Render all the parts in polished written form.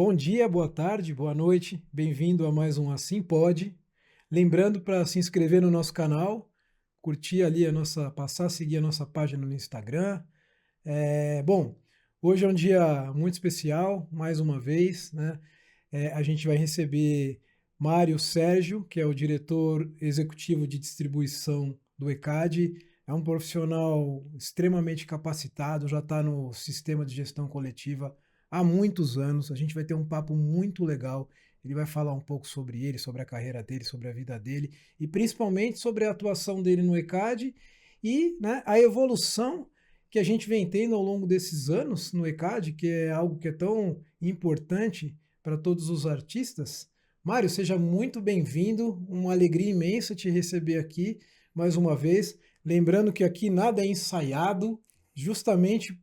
Bom dia, boa tarde, boa noite, bem-vindo a mais um Assim Pode. Lembrando para se inscrever no nosso canal, curtir ali passar a seguir a nossa página no Instagram. Bom, hoje é um dia muito especial, mais uma vez, né? A gente vai receber Mário Sérgio, que é o diretor executivo de distribuição do ECAD. É um profissional extremamente capacitado, já está no sistema de gestão coletiva há muitos anos. A gente vai ter um papo muito legal. Ele vai falar um pouco sobre ele, sobre a carreira dele, sobre a vida dele e principalmente sobre a atuação dele no ECAD e, né, a evolução que a gente vem tendo ao longo desses anos no ECAD, que é algo que é tão importante para todos os artistas. Mário, seja muito bem-vindo, uma alegria imensa te receber aqui mais uma vez. Lembrando que aqui nada é ensaiado, justamente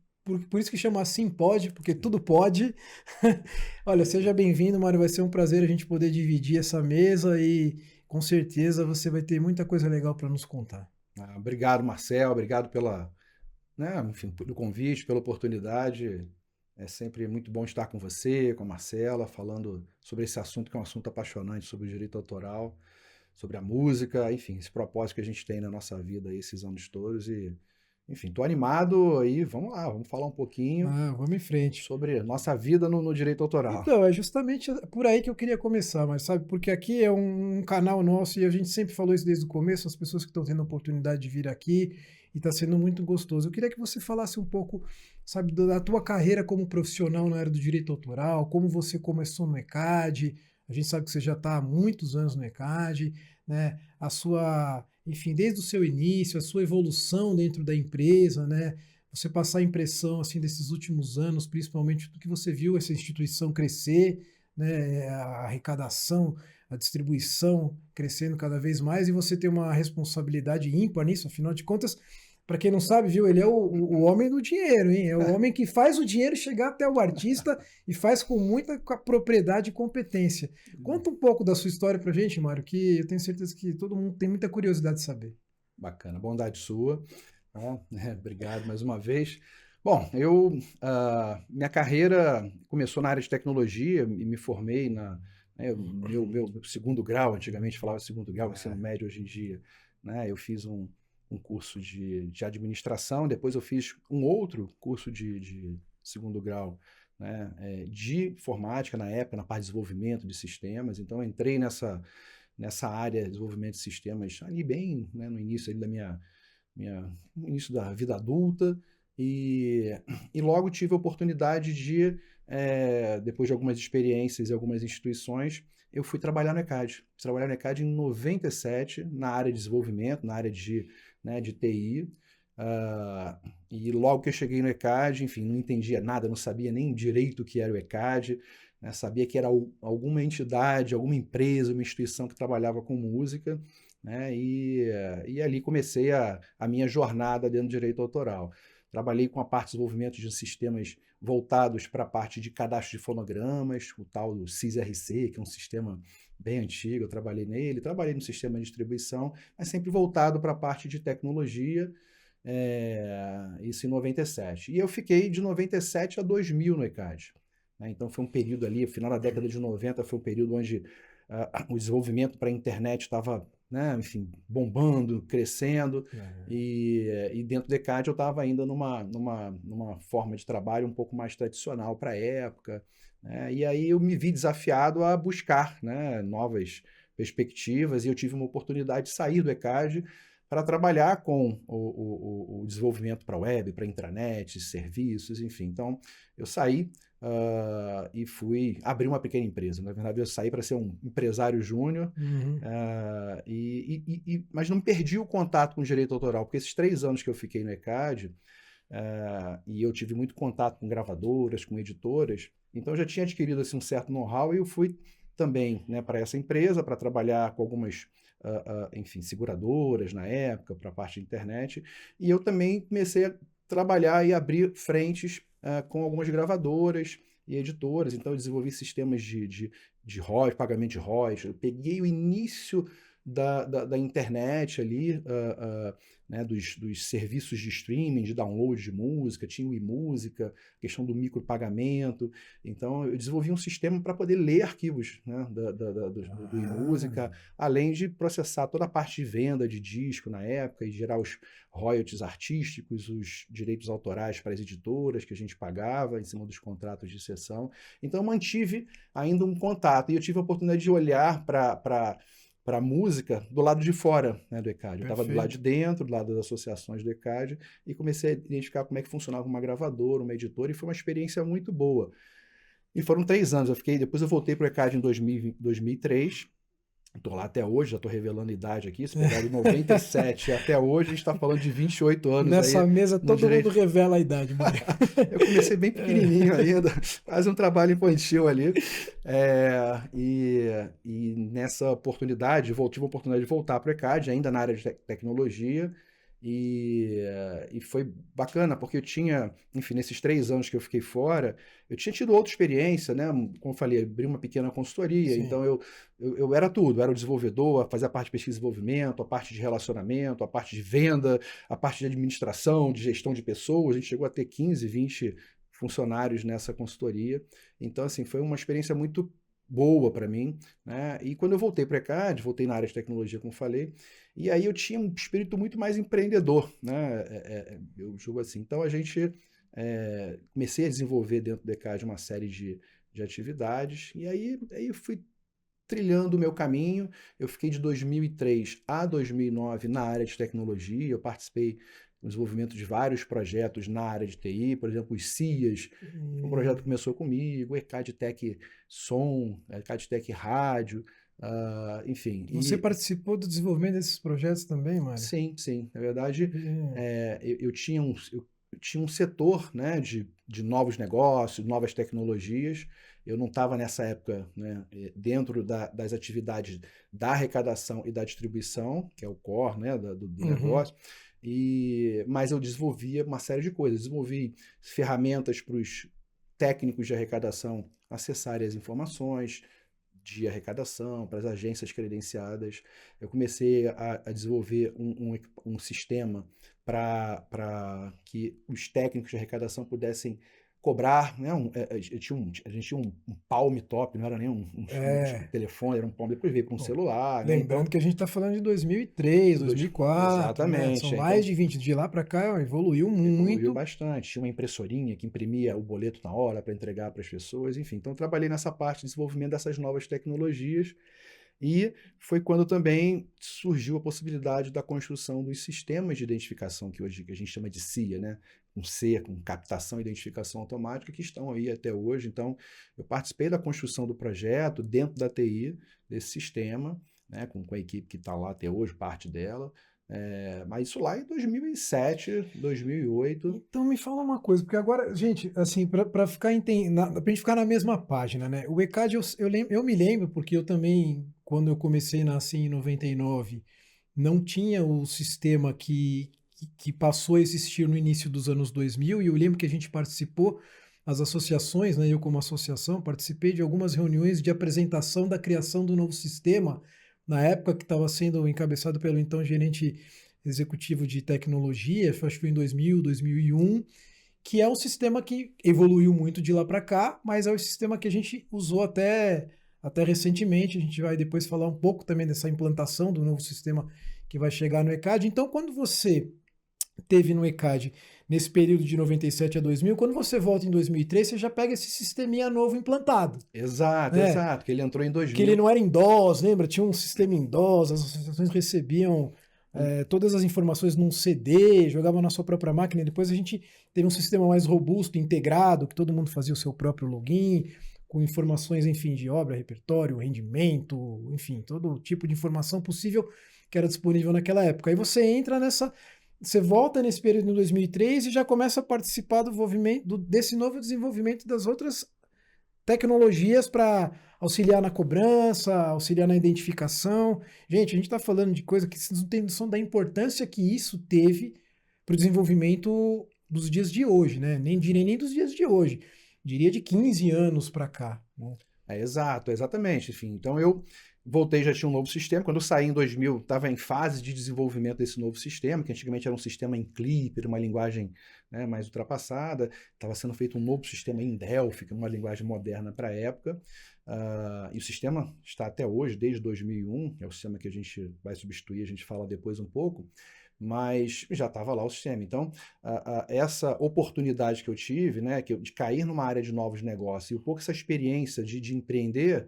por isso que chama Assim Pode, porque tudo pode. Olha, seja bem-vindo, Mário, vai ser um prazer a gente poder dividir essa mesa e com certeza você vai ter muita coisa legal para nos contar. Obrigado, Marcel, obrigado enfim, pelo convite, pela oportunidade. É sempre muito bom estar com você, com a Marcela, falando sobre esse assunto que é um assunto apaixonante, sobre o direito autoral, sobre a música, enfim, esse propósito que a gente tem na nossa vida aí, esses anos todos. Enfim, tô animado aí, vamos lá, vamos falar um pouquinho Ah, vamos em frente. sobre nossa vida no direito autoral. Então, é justamente por aí que eu queria começar, mas sabe, porque aqui é um canal nosso e a gente sempre falou isso desde o começo, as pessoas que estão tendo a oportunidade de vir aqui e está sendo muito gostoso. Eu queria que você falasse um pouco, sabe, da tua carreira como profissional na área do direito autoral, como você começou no ECAD, a gente sabe que você já está há muitos anos no ECAD, né, a sua, enfim, desde o seu início, a sua evolução dentro da empresa, né, você passar a impressão assim desses últimos anos, principalmente do que você viu essa instituição crescer, né, a arrecadação, a distribuição crescendo cada vez mais e você tem uma responsabilidade ímpar nisso, afinal de contas, para quem não sabe, viu, ele é o homem do dinheiro, hein? É o homem que faz o dinheiro chegar até o artista e faz com muita propriedade e competência. Conta um pouco da sua história pra gente, Mário, que eu tenho certeza que todo mundo tem muita curiosidade de saber. Bacana, bondade sua. Tá? Obrigado mais uma vez. Bom, minha carreira começou na área de tecnologia e me formei meu segundo grau, antigamente falava segundo grau, ensino médio hoje em dia, né? Eu fiz um curso de administração, depois eu fiz um outro curso de segundo grau, né? De informática na época, na parte de desenvolvimento de sistemas, então eu entrei nessa área de desenvolvimento de sistemas ali bem, né, no início ali no início da vida adulta, e, e logo tive a oportunidade depois de algumas experiências e algumas instituições, eu fui trabalhar no ECAD. Fui trabalhar no ECAD em 97, na área de desenvolvimento, na área de TI. E logo que eu cheguei no ECAD, enfim, não entendia nada, não sabia nem direito o que era o ECAD, né, sabia que era alguma entidade, alguma empresa, uma instituição que trabalhava com música, né, e ali comecei a minha jornada dentro do direito autoral. Trabalhei com a parte de desenvolvimento de sistemas voltados para a parte de cadastro de fonogramas, o tal do CIS-RC, que é um sistema bem antigo, eu trabalhei nele, trabalhei no sistema de distribuição, mas sempre voltado para a parte de tecnologia, isso em 97. E eu fiquei de 97 a 2000 no ECAD. Né? Então foi um período ali, final da década de 90, foi um período onde o desenvolvimento para a internet estava, né, enfim, bombando, crescendo, e dentro do ECAD eu estava ainda numa forma de trabalho um pouco mais tradicional para a época, né? E aí eu me vi desafiado a buscar, né, novas perspectivas, e eu tive uma oportunidade de sair do ECAD para trabalhar com o desenvolvimento para web, para intranet, serviços, enfim. Então, eu saí e fui abrir uma pequena empresa. Na verdade, eu saí para ser um empresário júnior, Uhum. mas não perdi o contato com o direito autoral, porque esses 3 anos que eu fiquei no ECAD, e eu tive muito contato com gravadoras, com editoras, então eu já tinha adquirido assim, um certo know-how e eu fui também, né, para essa empresa para trabalhar com algumas enfim, seguradoras na época, para a parte de internet, e eu também comecei a trabalhar e abrir frentes com algumas gravadoras e editoras, então eu desenvolvi sistemas de royalties, pagamento de royalties, eu peguei o início da internet ali, né, dos serviços de streaming, de download de música, tinha o eMúsica, questão do micropagamento. Então, eu desenvolvi um sistema para poder ler arquivos, né, do eMúsica, além de processar toda a parte de venda de disco na época e gerar os royalties artísticos, os direitos autorais para as editoras que a gente pagava em cima dos contratos de cessão. Então, eu mantive ainda um contato e eu tive a oportunidade de olhar para a música do lado de fora, né, do ECAD. Eu estava do lado de dentro, do lado das associações do ECAD, e comecei a identificar como é que funcionava uma gravadora, uma editora, e foi uma experiência muito boa. E foram 3 anos. Depois eu voltei para o ECAD em 2003. Estou lá até hoje, já estou revelando a idade aqui. Se pegar de 97 até hoje, a gente está falando de 28 anos. Nessa aí, mesa todo mundo revela a idade, Mário. Eu comecei bem pequenininho ainda, quase um trabalho infantil ali. E nessa oportunidade, tive a oportunidade de voltar para o ECAD, ainda na área de tecnologia. E foi bacana, porque eu tinha, enfim, nesses 3 anos que eu fiquei fora, eu tinha tido outra experiência, né? Como eu falei, abri uma pequena consultoria, Sim. então eu era tudo, era o desenvolvedor, fazia a parte de pesquisa e desenvolvimento, a parte de relacionamento, a parte de venda, a parte de administração, de gestão de pessoas. A gente chegou a ter 15, 20 funcionários nessa consultoria. Então, assim, foi uma experiência muito boa para mim, né? E quando eu voltei para a ECAD, voltei na área de tecnologia, como falei, e aí eu tinha um espírito muito mais empreendedor, né? Eu julgo assim. Então comecei a desenvolver dentro do ECAD uma série de atividades, e aí eu fui trilhando o meu caminho. Eu fiquei de 2003 a 2009 na área de tecnologia, eu participei no desenvolvimento de vários projetos na área de TI, por exemplo, os CIAs, um projeto que começou comigo, o ECADTech Som, ECADTech Rádio, enfim. Você participou do desenvolvimento desses projetos também, Mário? Sim, sim. Na verdade, eu tinha um setor, né, de novos negócios, novas tecnologias. Eu não estava nessa época, né, dentro das atividades da arrecadação e da distribuição, que é o core, né, do negócio. Mas eu desenvolvia uma série de coisas. Desenvolvi ferramentas para os técnicos de arrecadação acessarem as informações de arrecadação, para as agências credenciadas. Eu comecei a desenvolver um sistema para que os técnicos de arrecadação pudessem cobrar, né? A gente tinha um Palm Top, não era nem um telefone, era um Palm, depois veio para um celular. Lembrando, né? Então, que a gente está falando de 2003, 2004, exatamente. Né? São mais de 20, de lá para cá evoluiu muito. Evoluiu bastante, tinha uma impressorinha que imprimia o boleto na hora para entregar para as pessoas, enfim. Então, eu trabalhei nessa parte de desenvolvimento dessas novas tecnologias. E foi quando também surgiu a possibilidade da construção dos sistemas de identificação, que hoje a gente chama de CIA, né? Com captação e identificação automática, que estão aí até hoje. Então, eu participei da construção do projeto dentro da TI, desse sistema, né? Com a equipe que está lá até hoje, parte dela. Mas isso lá em 2007, 2008. Então me fala uma coisa, porque agora, gente, assim, para gente ficar na mesma página, né? O ECAD, eu me lembro, porque eu também, quando eu comecei, nasci em 99, não tinha o sistema que passou a existir no início dos anos 2000, e eu lembro que a gente participou, as associações, né? Eu como associação, participei de algumas reuniões de apresentação da criação do novo sistema, na época que estava sendo encabeçado pelo então gerente executivo de tecnologia, acho que foi em 2000, 2001, que é um sistema que evoluiu muito de lá para cá, mas é o sistema que a gente usou até recentemente. A gente vai depois falar um pouco também dessa implantação do novo sistema que vai chegar no ECAD. Então, quando você teve no ECAD nesse período de 97 a 2000, quando você volta em 2003, você já pega esse sisteminha novo implantado. Exato, exato, que ele entrou em 2000. Que ele não era em DOS, lembra? Tinha um sistema em DOS, as associações recebiam todas as informações num CD, jogavam na sua própria máquina. Depois a gente teve um sistema mais robusto, integrado, que todo mundo fazia o seu próprio login, com informações, enfim, de obra, repertório, rendimento, enfim, todo tipo de informação possível que era disponível naquela época. Aí você entra você volta nesse período em 2003 e já começa a participar desse novo desenvolvimento das outras tecnologias para auxiliar na cobrança, auxiliar na identificação. Gente, a gente está falando de coisa que vocês não têm noção da importância que isso teve para o desenvolvimento dos dias de hoje, né? Nem direi nem dos dias de hoje, diria de 15 anos para cá. Né? Exato, exatamente. Enfim, então eu voltei, já tinha um novo sistema. Quando eu saí em 2000, estava em fase de desenvolvimento desse novo sistema, que antigamente era um sistema em Clipper, uma linguagem, né, mais ultrapassada. Estava sendo feito um novo sistema em Delphi, que é uma linguagem moderna para a época. E o sistema está até hoje, desde 2001, é o sistema que a gente vai substituir, a gente fala depois um pouco, mas já estava lá o sistema. Então, essa oportunidade que eu tive, né, de cair numa área de novos negócios e um pouco essa experiência de empreender,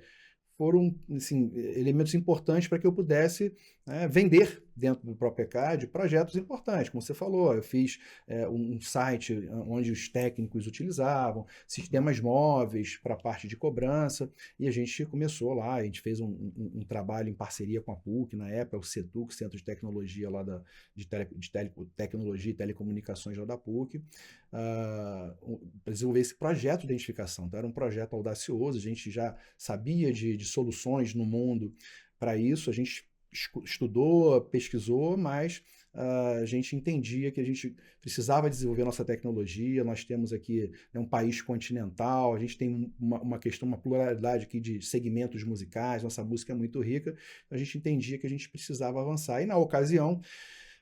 foram, assim, elementos importantes para que eu pudesse, né, vender dentro do próprio ECAD projetos importantes, como você falou. Eu fiz um site onde os técnicos utilizavam, sistemas móveis para a parte de cobrança, e a gente começou lá, a gente fez um trabalho em parceria com a PUC, na época, o CETUC, Centro de Tecnologia lá de Tecnologia e Telecomunicações lá da PUC, para desenvolver esse projeto de identificação. Então, era um projeto audacioso, a gente já sabia de soluções no mundo para isso, a gente estudou, pesquisou, mas a gente entendia que a gente precisava desenvolver nossa tecnologia. Nós temos aqui, né, um país continental, a gente tem uma pluralidade aqui de segmentos musicais, nossa música é muito rica, a gente entendia que a gente precisava avançar. E na ocasião,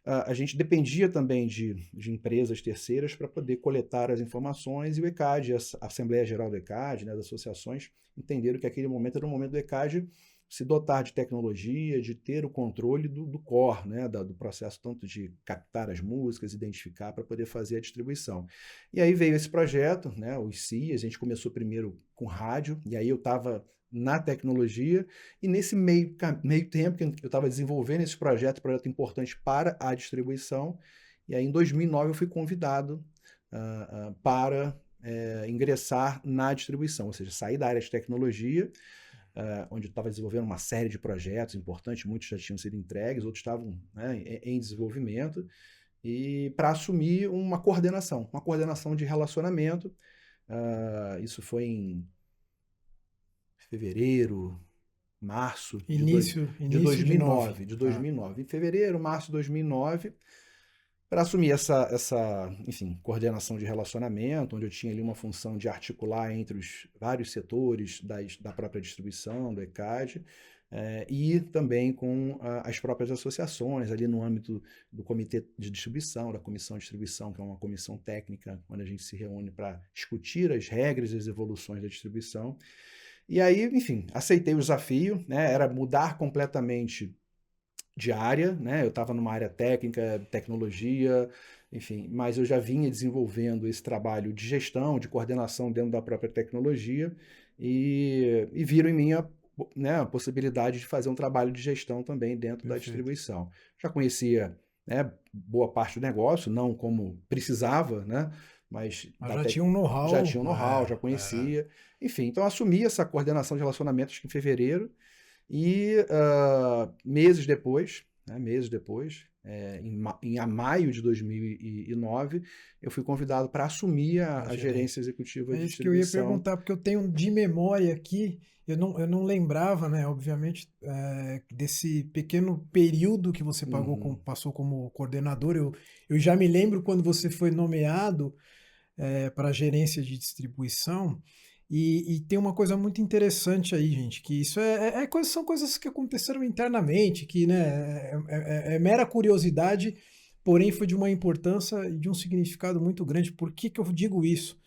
a gente dependia também de empresas terceiras para poder coletar as informações, e o ECAD, a Assembleia Geral do ECAD, né, das associações, entenderam que aquele momento era o momento do ECAD se dotar de tecnologia, de ter o controle do core, né, do processo tanto de captar as músicas, identificar, para poder fazer a distribuição. E aí veio esse projeto, né, o ICI. A gente começou primeiro com rádio, e aí eu estava na tecnologia, e nesse meio tempo que eu estava desenvolvendo esse projeto importante para a distribuição, e aí em 2009 eu fui convidado para ingressar na distribuição, ou seja, sair da área de tecnologia, onde eu estava desenvolvendo uma série de projetos importantes, muitos já tinham sido entregues, outros estavam, né, em desenvolvimento, e para assumir uma coordenação de relacionamento. Isso foi em fevereiro, março Início de de 9. 2009. Em fevereiro, março de 2009, para assumir essa, enfim, coordenação de relacionamento, onde eu tinha ali uma função de articular entre os vários setores da própria distribuição, do ECAD, e também com as próprias associações, ali no âmbito do comitê de distribuição, da comissão de distribuição, que é uma comissão técnica, onde a gente se reúne para discutir as regras e as evoluções da distribuição. E aí, enfim, aceitei o desafio, né, era mudar completamente de área, né? Eu estava numa área técnica, tecnologia, enfim, mas eu já vinha desenvolvendo esse trabalho de gestão, de coordenação dentro da própria tecnologia, e viram em mim a possibilidade de fazer um trabalho de gestão também dentro da distribuição. Já conhecia, né, boa parte do negócio, não como precisava, né? Mas já tinha um know-how. Já tinha um know-how, já conhecia. Enfim, então assumi essa coordenação de relacionamentos em fevereiro. E meses depois, em maio de 2009, eu fui convidado para assumir a gerência executiva de distribuição. É isso que eu ia perguntar, porque eu tenho de memória aqui, eu não lembrava, né, obviamente, desse pequeno período que você passou como coordenador. Eu já me lembro quando você foi nomeado para a gerência de distribuição. E tem uma coisa muito interessante aí, gente, que isso são coisas que aconteceram internamente, que, né, é mera curiosidade, porém foi de uma importância e de um significado muito grande. Por que eu digo isso?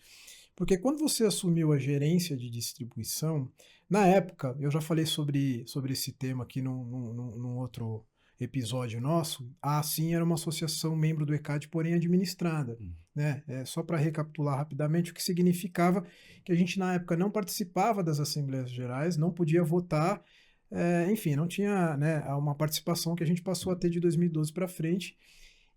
Porque quando você assumiu a gerência de distribuição, na época, eu já falei sobre esse tema aqui num outro episódio nosso, a ASSIM era uma associação membro do ECAD, porém administrada. Né? Só para recapitular rapidamente, o que significava que a gente na época não participava das Assembleias Gerais, não podia votar, enfim, não tinha, né, uma participação que a gente passou a ter de 2012 para frente.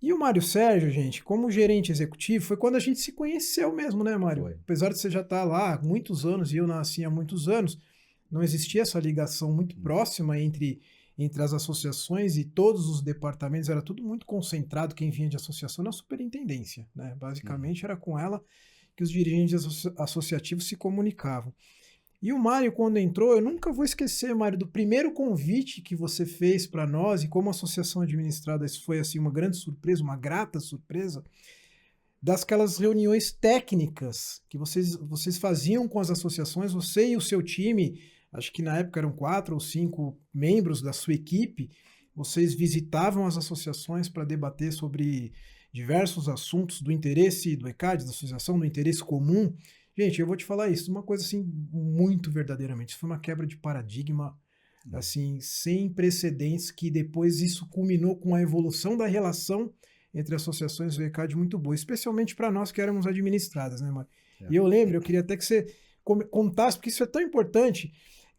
E o Mário Sérgio, gente, como gerente executivo, foi quando a gente se conheceu mesmo, né, Mário? Foi. Apesar de você já estar lá há muitos anos e eu nasci há muitos anos, não existia essa ligação muito próxima entre as associações e todos os departamentos, era tudo muito concentrado, quem vinha de associação na superintendência, né? Basicamente era com ela que os dirigentes associativos se comunicavam. E o Mário, quando entrou, eu nunca vou esquecer, Mário, do primeiro convite que você fez para nós, e como associação administrada, isso foi assim uma grande surpresa, uma grata surpresa, daquelas reuniões técnicas que vocês faziam com as associações, você e o seu time, acho que na época eram 4 ou 5 membros da sua equipe, vocês visitavam as associações para debater sobre diversos assuntos do interesse do ECAD, da associação, do interesse comum. Gente, eu vou te falar isso, uma coisa assim muito verdadeiramente, isso foi uma quebra de paradigma assim sem precedentes, que depois isso culminou com a evolução da relação entre associações do ECAD muito boa, especialmente para nós que éramos administradas, né, Mário? É. E eu lembro, eu queria até que você contasse, porque isso é tão importante,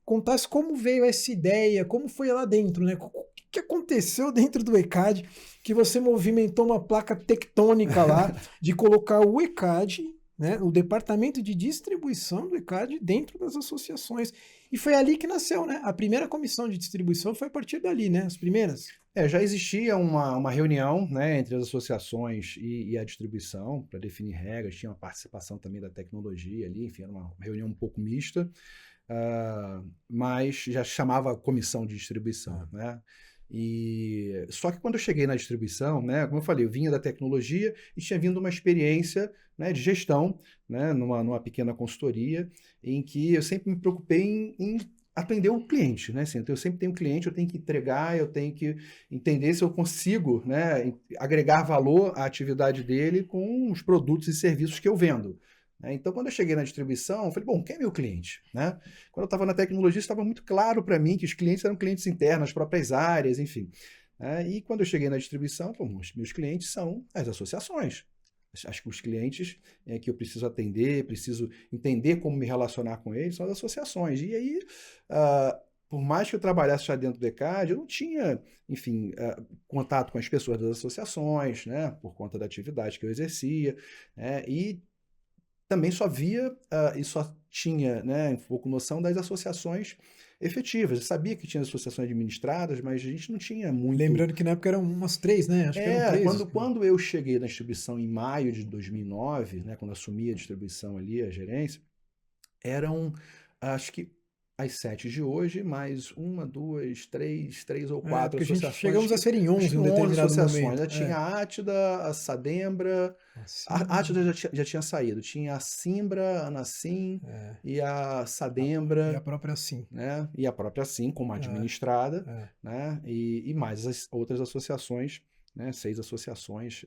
contasse como veio essa ideia, como foi lá dentro, né? O que aconteceu dentro do ECAD que você movimentou uma placa tectônica lá de colocar o ECAD, né, o departamento de distribuição do ECAD dentro das associações. E foi ali que nasceu, né? A primeira comissão de distribuição foi a partir dali, né? As primeiras. Já existia uma reunião, né, entre as associações e a distribuição para definir regras, tinha uma participação também da tecnologia ali, enfim, era uma reunião um pouco mista, mas já chamava comissão de distribuição, né? E só que quando eu cheguei na distribuição, né, como eu falei, eu vinha da tecnologia e tinha vindo uma experiência, né, de gestão, né, numa pequena consultoria, em que eu sempre me preocupei em atender o cliente, né? Assim, então eu sempre tenho um cliente, eu tenho que entregar, eu tenho que entender se eu consigo, né, agregar valor à atividade dele com os produtos e serviços que eu vendo. Então, quando eu cheguei na distribuição, eu falei, bom, quem é meu cliente? Né? Quando eu estava na tecnologia, estava muito claro para mim que os clientes eram clientes internos, as próprias áreas, enfim. E quando eu cheguei na distribuição, bom, os meus clientes são as associações. Acho que os clientes que eu preciso atender, preciso entender como me relacionar com eles, são as associações. E aí, por mais que eu trabalhasse já dentro do ECAD, eu não tinha, enfim, contato com as pessoas das associações, né, por conta da atividade que eu exercia, e também só via e só tinha, né, um pouco noção das associações efetivas. Eu sabia que tinha associações administradas, mas a gente não tinha muito... Lembrando que na época eram umas 3, né? Acho que eram 3. Quando eu cheguei na distribuição em maio de 2009, né, quando assumi a distribuição ali, a gerência, eram, acho que, as 7 de hoje, mais 1, 2, 3 ou 4 porque a gente associações. chegamos a ser em 11 em um 11 determinado associações. momento. Já tinha a Átida, a Sadembra, a Átida já tinha saído. Tinha a Simbra, a Anacim e a Sadembra. E a própria Sim. Né? E a própria Sim, como administrada, né? E mais as outras associações, né? 6 associações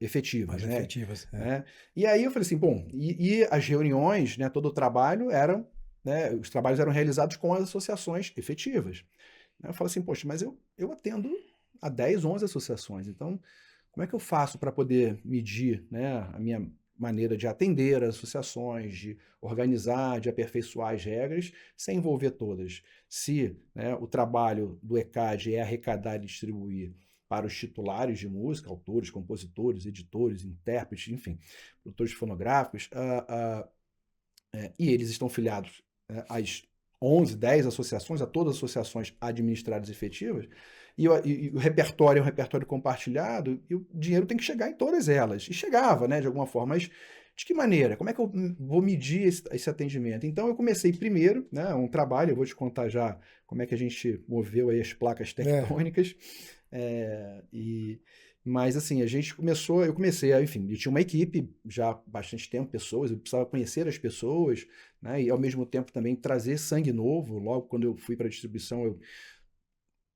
efetivas. Mais efetivas. Né? E aí eu falei assim, bom, e as reuniões, né, todo o trabalho eram, né, os trabalhos eram realizados com as associações efetivas. Eu falei assim, poxa, mas eu atendo a 10, 11 associações, então como é que eu faço para poder medir, né, a minha maneira de atender as associações, de organizar, de aperfeiçoar as regras, sem envolver todas? Se, né, o trabalho do ECAD é arrecadar e distribuir para os titulares de música, autores, compositores, editores, intérpretes, enfim, produtores fonográficos, e eles estão filiados às 11, 10 associações, a todas as associações administradas efetivas, e o repertório é um repertório compartilhado, e o dinheiro tem que chegar em todas elas. E chegava, né, de alguma forma, mas de que maneira? Como é que eu vou medir esse atendimento? Então eu comecei primeiro, né, um trabalho, eu vou te contar já como é que a gente moveu aí as placas tectônicas, mas assim, eu comecei, enfim, eu tinha uma equipe já há bastante tempo, pessoas, eu precisava conhecer as pessoas, né, e ao mesmo tempo também trazer sangue novo. Logo quando eu fui para a distribuição, eu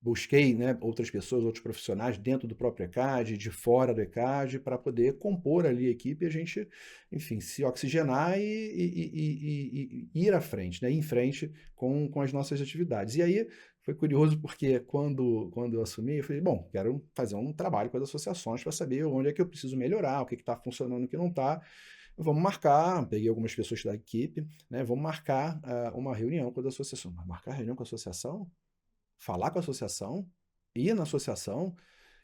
busquei, né, outras pessoas, outros profissionais dentro do próprio ECAD, de fora do ECAD, para poder compor ali a equipe e a gente, enfim, se oxigenar e ir à frente, né, ir em frente com as nossas atividades. E aí foi curioso porque quando eu assumi, eu falei, bom, quero fazer um trabalho com as associações para saber onde é que eu preciso melhorar, o que está funcionando, o que não está. Vamos marcar, peguei algumas pessoas da equipe, né, vamos marcar uma reunião com as associações. Mas marcar reunião com a associação? Falar com a associação? Ir na associação?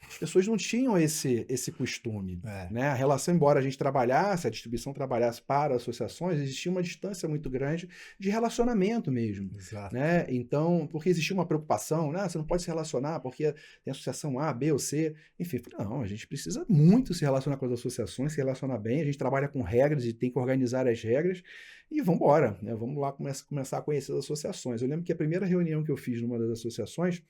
As pessoas não tinham esse costume. Né? A relação, embora a gente trabalhasse, a distribuição trabalhasse para associações, existia uma distância muito grande de relacionamento mesmo. Exato. Né? Então, porque existia uma preocupação, né? Você não pode se relacionar porque tem associação A, B ou C. Enfim, não, a gente precisa muito se relacionar com as associações, se relacionar bem, a gente trabalha com regras e tem que organizar as regras. E vamos embora, né? Vamos lá começar a conhecer as associações. Eu lembro que a primeira reunião que eu fiz numa das associações,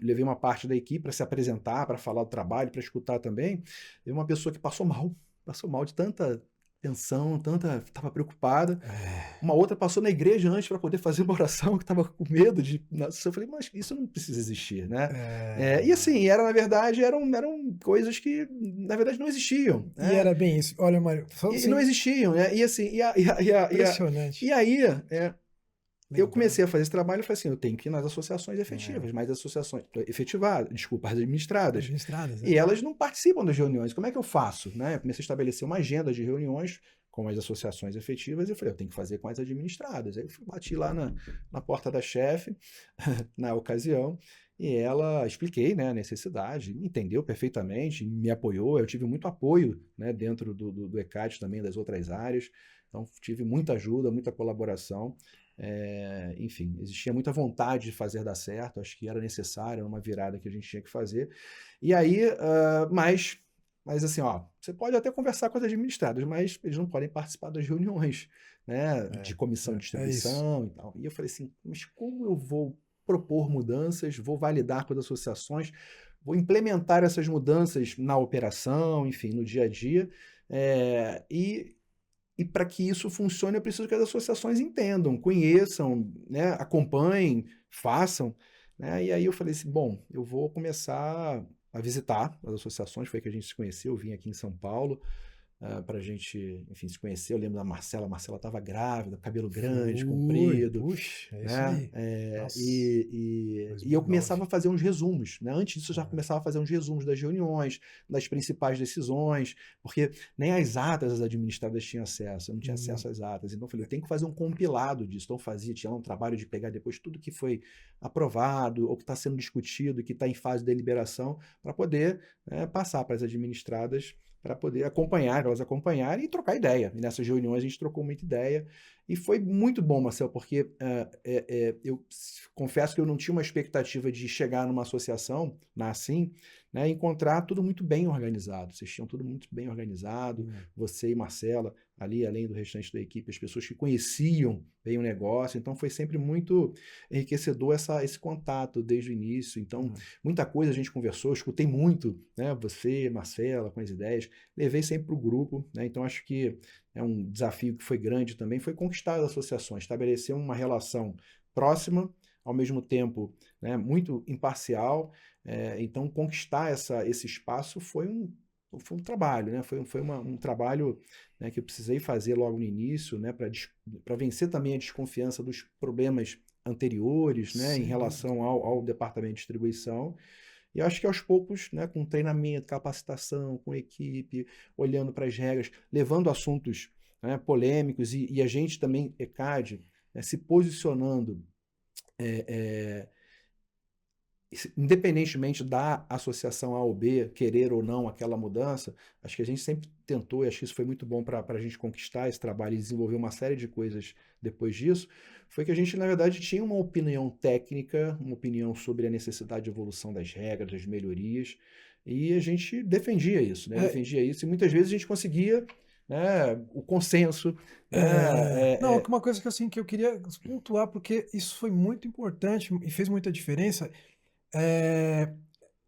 levei uma parte da equipe para se apresentar, para falar do trabalho, para escutar também, e uma pessoa que passou mal de tanta tensão, estava preocupada. É. Uma outra passou na igreja antes para poder fazer uma oração, que estava com medo de. Nossa, eu falei, mas isso não precisa existir, né? E assim, na verdade, eram coisas que, na verdade, não existiam, E né? era bem isso. Olha, Mário, só E não assim, existiam, né? E assim, impressionante e aí, eu lembrar. comecei a fazer esse trabalho e falei assim, eu tenho que ir nas associações É, efetivas, mas associações efetivadas, desculpa, as administradas. administradas, E né? elas não participam das reuniões. Como é que eu faço? Né? Eu comecei a estabelecer uma agenda de reuniões com as associações efetivas e eu falei, eu tenho que fazer com as administradas. Aí eu bati lá na porta da chefe, na ocasião, e ela expliquei, né, a necessidade, entendeu perfeitamente, me apoiou. Eu tive muito apoio, né, dentro do ECAD também, das outras áreas. Então, tive muita ajuda, muita colaboração. Enfim, existia muita vontade de fazer dar certo, acho que era necessário, era uma virada que a gente tinha que fazer. E aí, mas assim, ó, você pode até conversar com as administradas, mas eles não podem participar das reuniões, né, de comissão de É isso. distribuição e tal. E eu falei assim, mas como eu vou propor mudanças, vou validar com as associações, vou implementar essas mudanças na operação, enfim, no dia a dia, e para que isso funcione, eu preciso que as associações entendam, conheçam, né, acompanhem, façam. Né? E aí eu falei assim, bom, eu vou começar a visitar as associações, foi que a gente se conheceu, eu vim aqui em São Paulo, para a gente, enfim, se conhecer. Eu lembro da Marcela, a Marcela estava grávida, cabelo grande, Fui, comprido, puxa, é isso né? aí. Nossa, E eu 2009. começava a fazer uns resumos, né? Antes disso, eu já É. começava a fazer uns resumos das reuniões, das principais decisões, porque nem as atas as administradas tinham acesso, eu não tinha Uhum. acesso às atas. Então, eu falei, eu tenho que fazer um compilado disso. Então, tinha lá um trabalho de pegar depois tudo que foi aprovado, ou que está sendo discutido, que está em fase de deliberação, para poder, né, passar para as administradas, para poder acompanhar, elas acompanharem e trocar ideia. E nessas reuniões a gente trocou muita ideia. E foi muito bom, Marcelo, porque eu confesso que eu não tinha uma expectativa de chegar numa associação, na Assim, né, e encontrar tudo muito bem organizado. Vocês tinham tudo muito bem organizado, você e Marcela, ali, além do restante da equipe, as pessoas que conheciam bem o negócio. Então foi sempre muito enriquecedor esse contato desde o início. Então, muita coisa a gente conversou, eu escutei muito, né, você, Marcela, com as ideias, levei sempre para o grupo, né? Então acho que é um desafio que foi grande também, foi conquistar as associações, estabelecer uma relação próxima, ao mesmo tempo, né, muito imparcial. Então conquistar esse espaço foi um trabalho, né? Foi um trabalho, né, que eu precisei fazer logo no início, né, para vencer também a desconfiança dos problemas anteriores, né, em Sem dúvida. relação ao departamento de distribuição. E eu acho que aos poucos, né, com treinamento, capacitação, com equipe, olhando para as regras, levando assuntos, né, polêmicos e a gente também, ECAD, né, se posicionando, é, independentemente da associação A ou B querer ou não aquela mudança, acho que a gente sempre tentou, e acho que isso foi muito bom para a gente conquistar esse trabalho e desenvolver uma série de coisas depois disso, foi que a gente, na verdade, tinha uma opinião técnica, uma opinião sobre a necessidade de evolução das regras, das melhorias, e a gente defendia isso, né? É, Defendia isso, e muitas vezes a gente conseguia, né, o consenso, né? não, uma coisa que assim que eu queria pontuar, porque isso foi muito importante e fez muita diferença, é,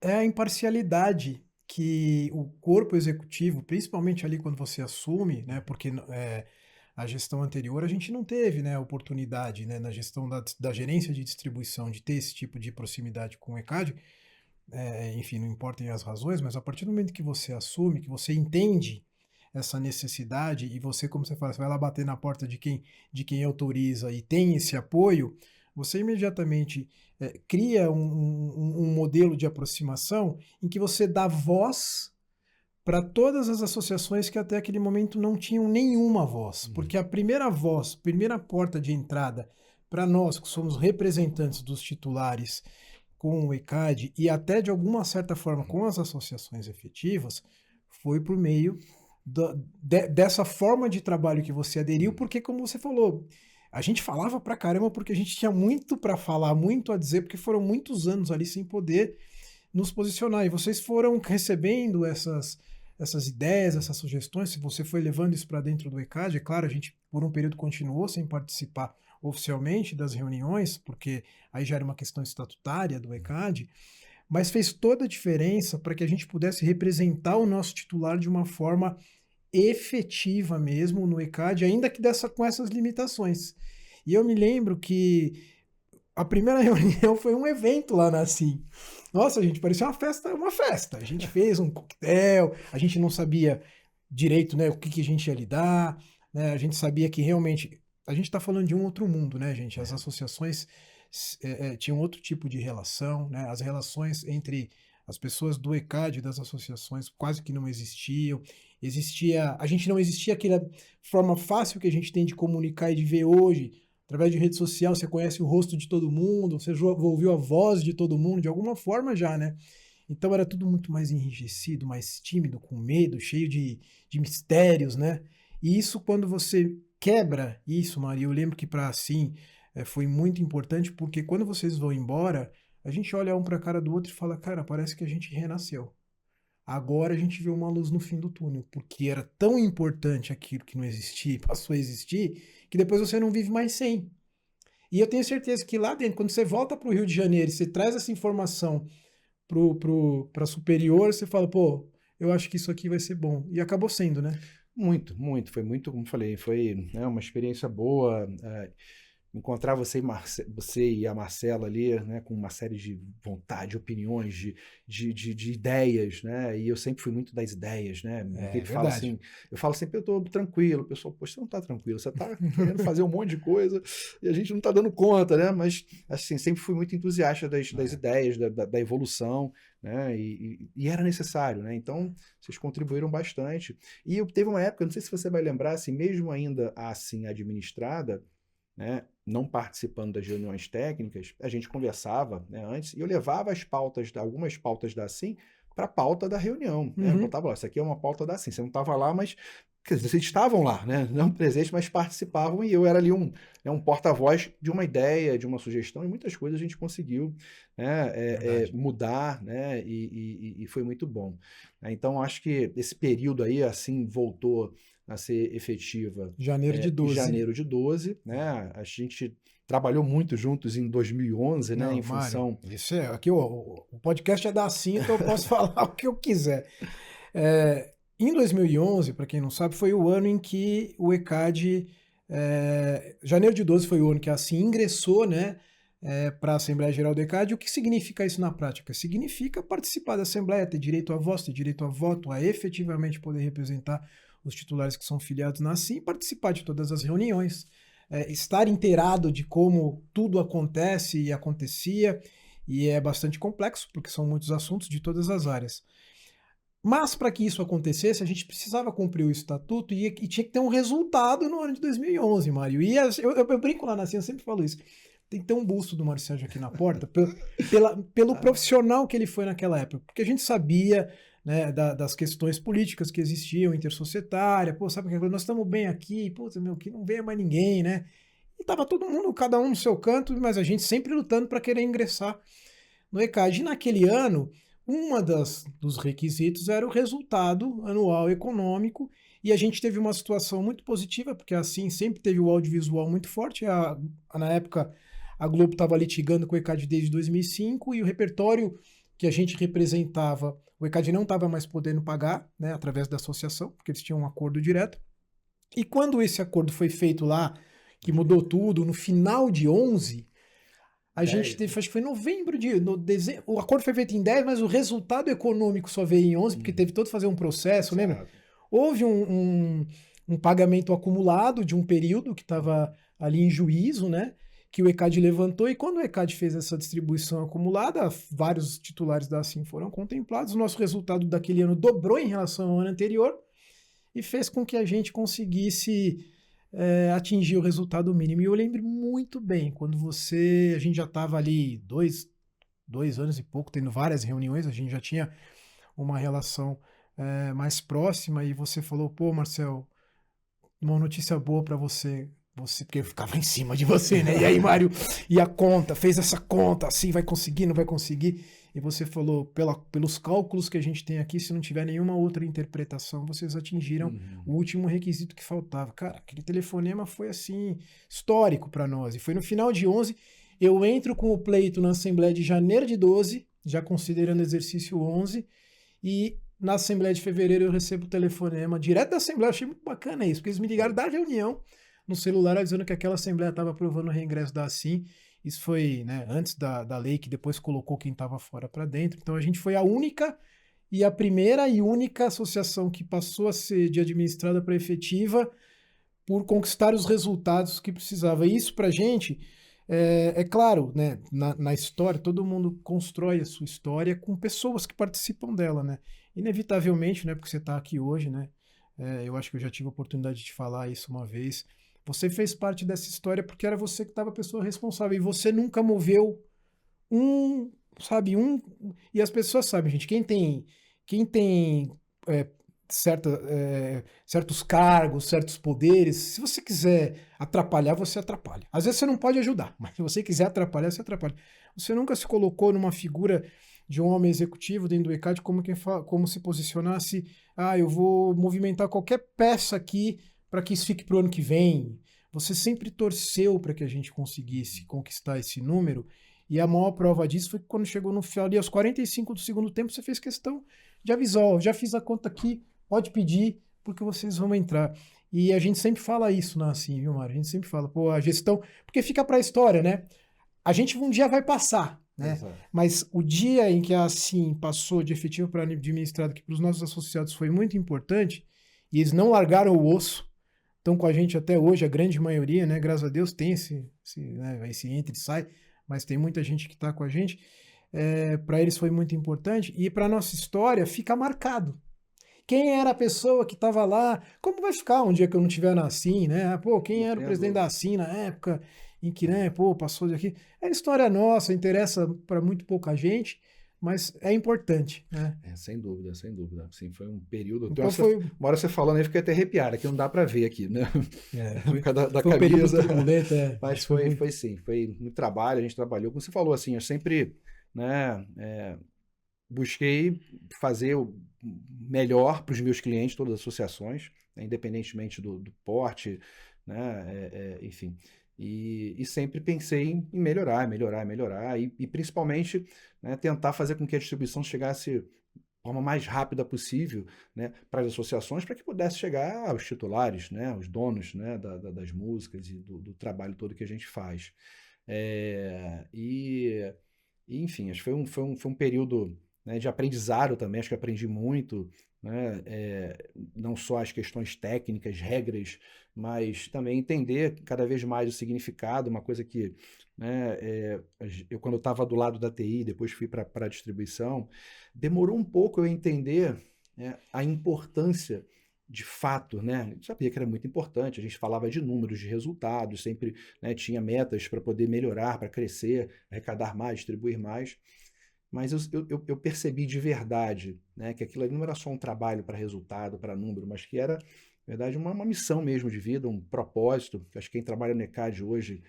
é a imparcialidade que o corpo executivo, principalmente ali quando você assume, né, porque a gestão anterior a gente não teve, né, a oportunidade, né, na gestão da gerência de distribuição de ter esse tipo de proximidade com o ECAD, enfim, não importem as razões, mas a partir do momento que você assume, que você entende essa necessidade e você, como você fala, você vai lá bater na porta de quem autoriza e tem esse apoio, você imediatamente cria um modelo de aproximação em que você dá voz para todas as associações que até aquele momento não tinham nenhuma voz, porque a primeira voz, primeira porta de entrada para nós que somos representantes dos titulares com o ECAD e até de alguma certa forma com as associações efetivas, foi por meio dessa forma de trabalho que você aderiu, porque como você falou, a gente falava pra caramba porque a gente tinha muito para falar, muito a dizer, porque foram muitos anos ali sem poder nos posicionar. E vocês foram recebendo essas ideias, essas sugestões, se você foi levando isso para dentro do ECAD, é claro, a gente por um período continuou sem participar oficialmente das reuniões, porque aí já era uma questão estatutária do ECAD, mas fez toda a diferença para que a gente pudesse representar o nosso titular de uma forma efetiva mesmo no ECAD, ainda que com essas limitações. E eu me lembro que a primeira reunião foi um evento lá na Assim. Nossa, gente, parecia uma festa. A gente fez um coquetel, a gente não sabia direito, né, o que a gente ia lidar, né, a gente sabia que realmente a gente está falando de um outro mundo, né, gente? As associações tinham outro tipo de relação, né? As relações entre as pessoas do ECAD e das associações quase que não existiam. A gente não existia aquela forma fácil que a gente tem de comunicar e de ver hoje. Através de rede social, você conhece o rosto de todo mundo, você já ouviu a voz de todo mundo, de alguma forma já, né? Então era tudo muito mais enrijecido, mais tímido, com medo, cheio de mistérios, né? E isso, quando você quebra isso, Maria, eu lembro que para Assim foi muito importante, porque quando vocês vão embora, a gente olha um para a cara do outro e fala, cara, parece que a gente renasceu. Agora a gente vê uma luz no fim do túnel, porque era tão importante aquilo que não existia, passou a existir, que depois você não vive mais sem. E eu tenho certeza que lá dentro, quando você volta para o Rio de Janeiro e você traz essa informação para superior, você fala, pô, eu acho que isso aqui vai ser bom. E acabou sendo, né? Muito, muito. Foi muito, como falei, foi, né, uma experiência boa. Encontrar você e a Marcela ali, né, com uma série de vontade, opiniões, de ideias, né? E eu sempre fui muito das ideias, né? É Fala verdade. assim, eu falo sempre, eu tô tranquilo. O pessoal, poxa, você não tá tranquilo, você tá querendo fazer um monte de coisa e a gente não tá dando conta, né? Mas, assim, sempre fui muito entusiasta das ideias, da evolução, né? E era necessário, né? Então, vocês contribuíram bastante. E teve uma época, não sei se você vai lembrar, assim, mesmo ainda assim administrada, né, não participando das reuniões técnicas, a gente conversava, né, antes, e eu levava algumas pautas da Assim para a pauta da reunião. Né? Eu botava lá, isso aqui é uma pauta da Assim. Você não estava lá, mas quer dizer, vocês estavam lá, né? Não presentes, mas participavam, e eu era ali um porta-voz de uma ideia, de uma sugestão, e muitas coisas a gente conseguiu, né, mudar, né, e foi muito bom. Então, acho que esse período aí, assim, voltou a ser efetiva Janeiro de em 12. janeiro de 12, né? A gente trabalhou muito juntos em 2011, né? Não, Em função... Mário, isso é. Aqui o podcast é da Assim, então eu posso falar o que eu quiser. Em 2011, para quem não sabe, foi o ano em que o ECAD. Janeiro de 12 foi o ano que a Assim ingressou, né? Para a Assembleia Geral do ECAD. O que significa isso na prática? Significa participar da Assembleia, ter direito à voz, ter direito a voto, a efetivamente poder representar os titulares que são filiados na Assim, participar de todas as reuniões, estar inteirado de como tudo acontece e acontecia, e é bastante complexo, porque são muitos assuntos de todas as áreas. Mas para que isso acontecesse, a gente precisava cumprir o estatuto e tinha que ter um resultado no ano de 2011, Mário. E eu brinco lá na Assim, eu sempre falo isso. Tem que ter um busto do Mário Sérgio aqui na porta, pelo profissional que ele foi naquela época. Porque a gente sabia, né, das questões políticas que existiam, intersocietária, pô, sabe que nós estamos bem aqui, pô, meu, que não venha mais ninguém, né? E tava todo mundo, cada um no seu canto, mas a gente sempre lutando para querer ingressar no ECAD. E naquele ano, dos requisitos era o resultado anual econômico, e a gente teve uma situação muito positiva, porque assim sempre teve o audiovisual muito forte. Na época, a Globo estava litigando com o ECAD desde 2005, e o repertório que a gente representava, o ECAD não estava mais podendo pagar, né, através da associação, porque eles tinham um acordo direto. E quando esse acordo foi feito lá, que mudou tudo, no final de 11, a gente teve, acho que foi em novembro dezembro, o acordo foi feito em 10, mas o resultado econômico só veio em 11, porque teve todo fazer um processo, lembra? Houve um pagamento acumulado de um período que estava ali em juízo, né? Que o ECAD levantou, e quando o ECAD fez essa distribuição acumulada, vários titulares da Assim foram contemplados. O nosso resultado daquele ano dobrou em relação ao ano anterior e fez com que a gente conseguisse atingir o resultado mínimo. E eu lembro muito bem, quando a gente já estava ali 2 anos e pouco, tendo várias reuniões, a gente já tinha uma relação mais próxima, e você falou, pô, Marcel, uma notícia boa para você, porque eu ficava em cima de você, né? E aí, Mário, e a conta, fez essa conta, assim, vai conseguir, não vai conseguir? E você falou, pelos cálculos que a gente tem aqui, se não tiver nenhuma outra interpretação, vocês atingiram o último requisito que faltava. Cara, aquele telefonema foi, assim, histórico para nós. E foi no final de 11, eu entro com o pleito na Assembleia de janeiro de 12, já considerando exercício 11, e na Assembleia de Fevereiro eu recebo o telefonema direto da Assembleia. Eu achei muito bacana isso, porque eles me ligaram da reunião no celular avisando que aquela Assembleia estava aprovando o reingresso da Assim. Isso foi, né, antes da lei que depois colocou quem estava fora para dentro. Então a gente foi a única e a primeira e única associação que passou a ser de administrada para efetiva por conquistar os resultados que precisava. E isso para a gente, é claro, né, na história, todo mundo constrói a sua história com pessoas que participam dela, né? Inevitavelmente, né, porque você está aqui hoje, né? Eu acho que eu já tive a oportunidade de falar isso uma vez. Você fez parte dessa história porque era você que estava a pessoa responsável e você nunca moveu um, sabe, um. E as pessoas sabem, gente, quem tem é, certos cargos, certos poderes, se você quiser atrapalhar, você atrapalha. Às vezes você não pode ajudar, mas se você quiser atrapalhar, você atrapalha. Você nunca se colocou numa figura de um homem executivo dentro do ECAD como se posicionasse, eu vou movimentar qualquer peça aqui para que isso fique para o ano que vem. Você sempre torceu para que a gente conseguisse conquistar esse número, e a maior prova disso foi que quando chegou no final, ali aos 45 do segundo tempo, você fez questão de avisar, ó, já fiz a conta aqui, pode pedir, porque vocês vão entrar. E a gente sempre fala isso, né, assim, viu, Mário? A gente sempre fala, pô, a gestão... Porque fica para a história, né? A gente um dia vai passar, né? Exato. Mas o dia em que a Assim passou de efetivo para administrado, que para os nossos associados foi muito importante, e eles não largaram o osso, estão com a gente até hoje, a grande maioria, né? Graças a Deus tem esse entra e sai, mas tem muita gente que está com a gente. Para eles foi muito importante, e para nossa história fica marcado. Quem era a pessoa que estava lá? Como vai ficar um dia que eu não estiver na Assim, né? Pô, quem Não era o presidente tendo. da Assim na época em que, né, pô, passou daqui? É história nossa, interessa para muito pouca gente, mas é importante, né? Sem dúvida, sem dúvida. Assim, foi um período. Então foi, Uma hora você falando aí, fiquei até arrepiado, aqui não dá para ver aqui, né? Por foi, causa da foi um período camisa. turbulento, Mas mas foi muito. foi sim, foi muito trabalho, a gente trabalhou. Como você falou, assim, eu sempre, né, busquei fazer o melhor para os meus clientes, todas as associações, né, independentemente do porte, né, enfim. E sempre pensei em melhorar, melhorar, melhorar, e principalmente, né, tentar fazer com que a distribuição chegasse da forma mais rápida possível, né, para as associações, para que pudesse chegar aos titulares, né, aos donos, né, das músicas e do trabalho todo que a gente faz. É, e, enfim, acho que foi um período, né, de aprendizado também, acho que aprendi muito, né, não só as questões técnicas, regras, mas também entender cada vez mais o significado, uma coisa que, né, eu quando eu estava do lado da TI, depois fui para a distribuição, demorou um pouco eu entender, né, a importância de fato, né? Eu sabia que era muito importante, a gente falava de números, de resultados, sempre, né, tinha metas para poder melhorar, para crescer, arrecadar mais, distribuir mais, mas eu percebi de verdade, né, que aquilo ali não era só um trabalho para resultado, para número, mas que era, na verdade, uma missão mesmo de vida, um propósito. Acho que quem trabalha no ECAD hoje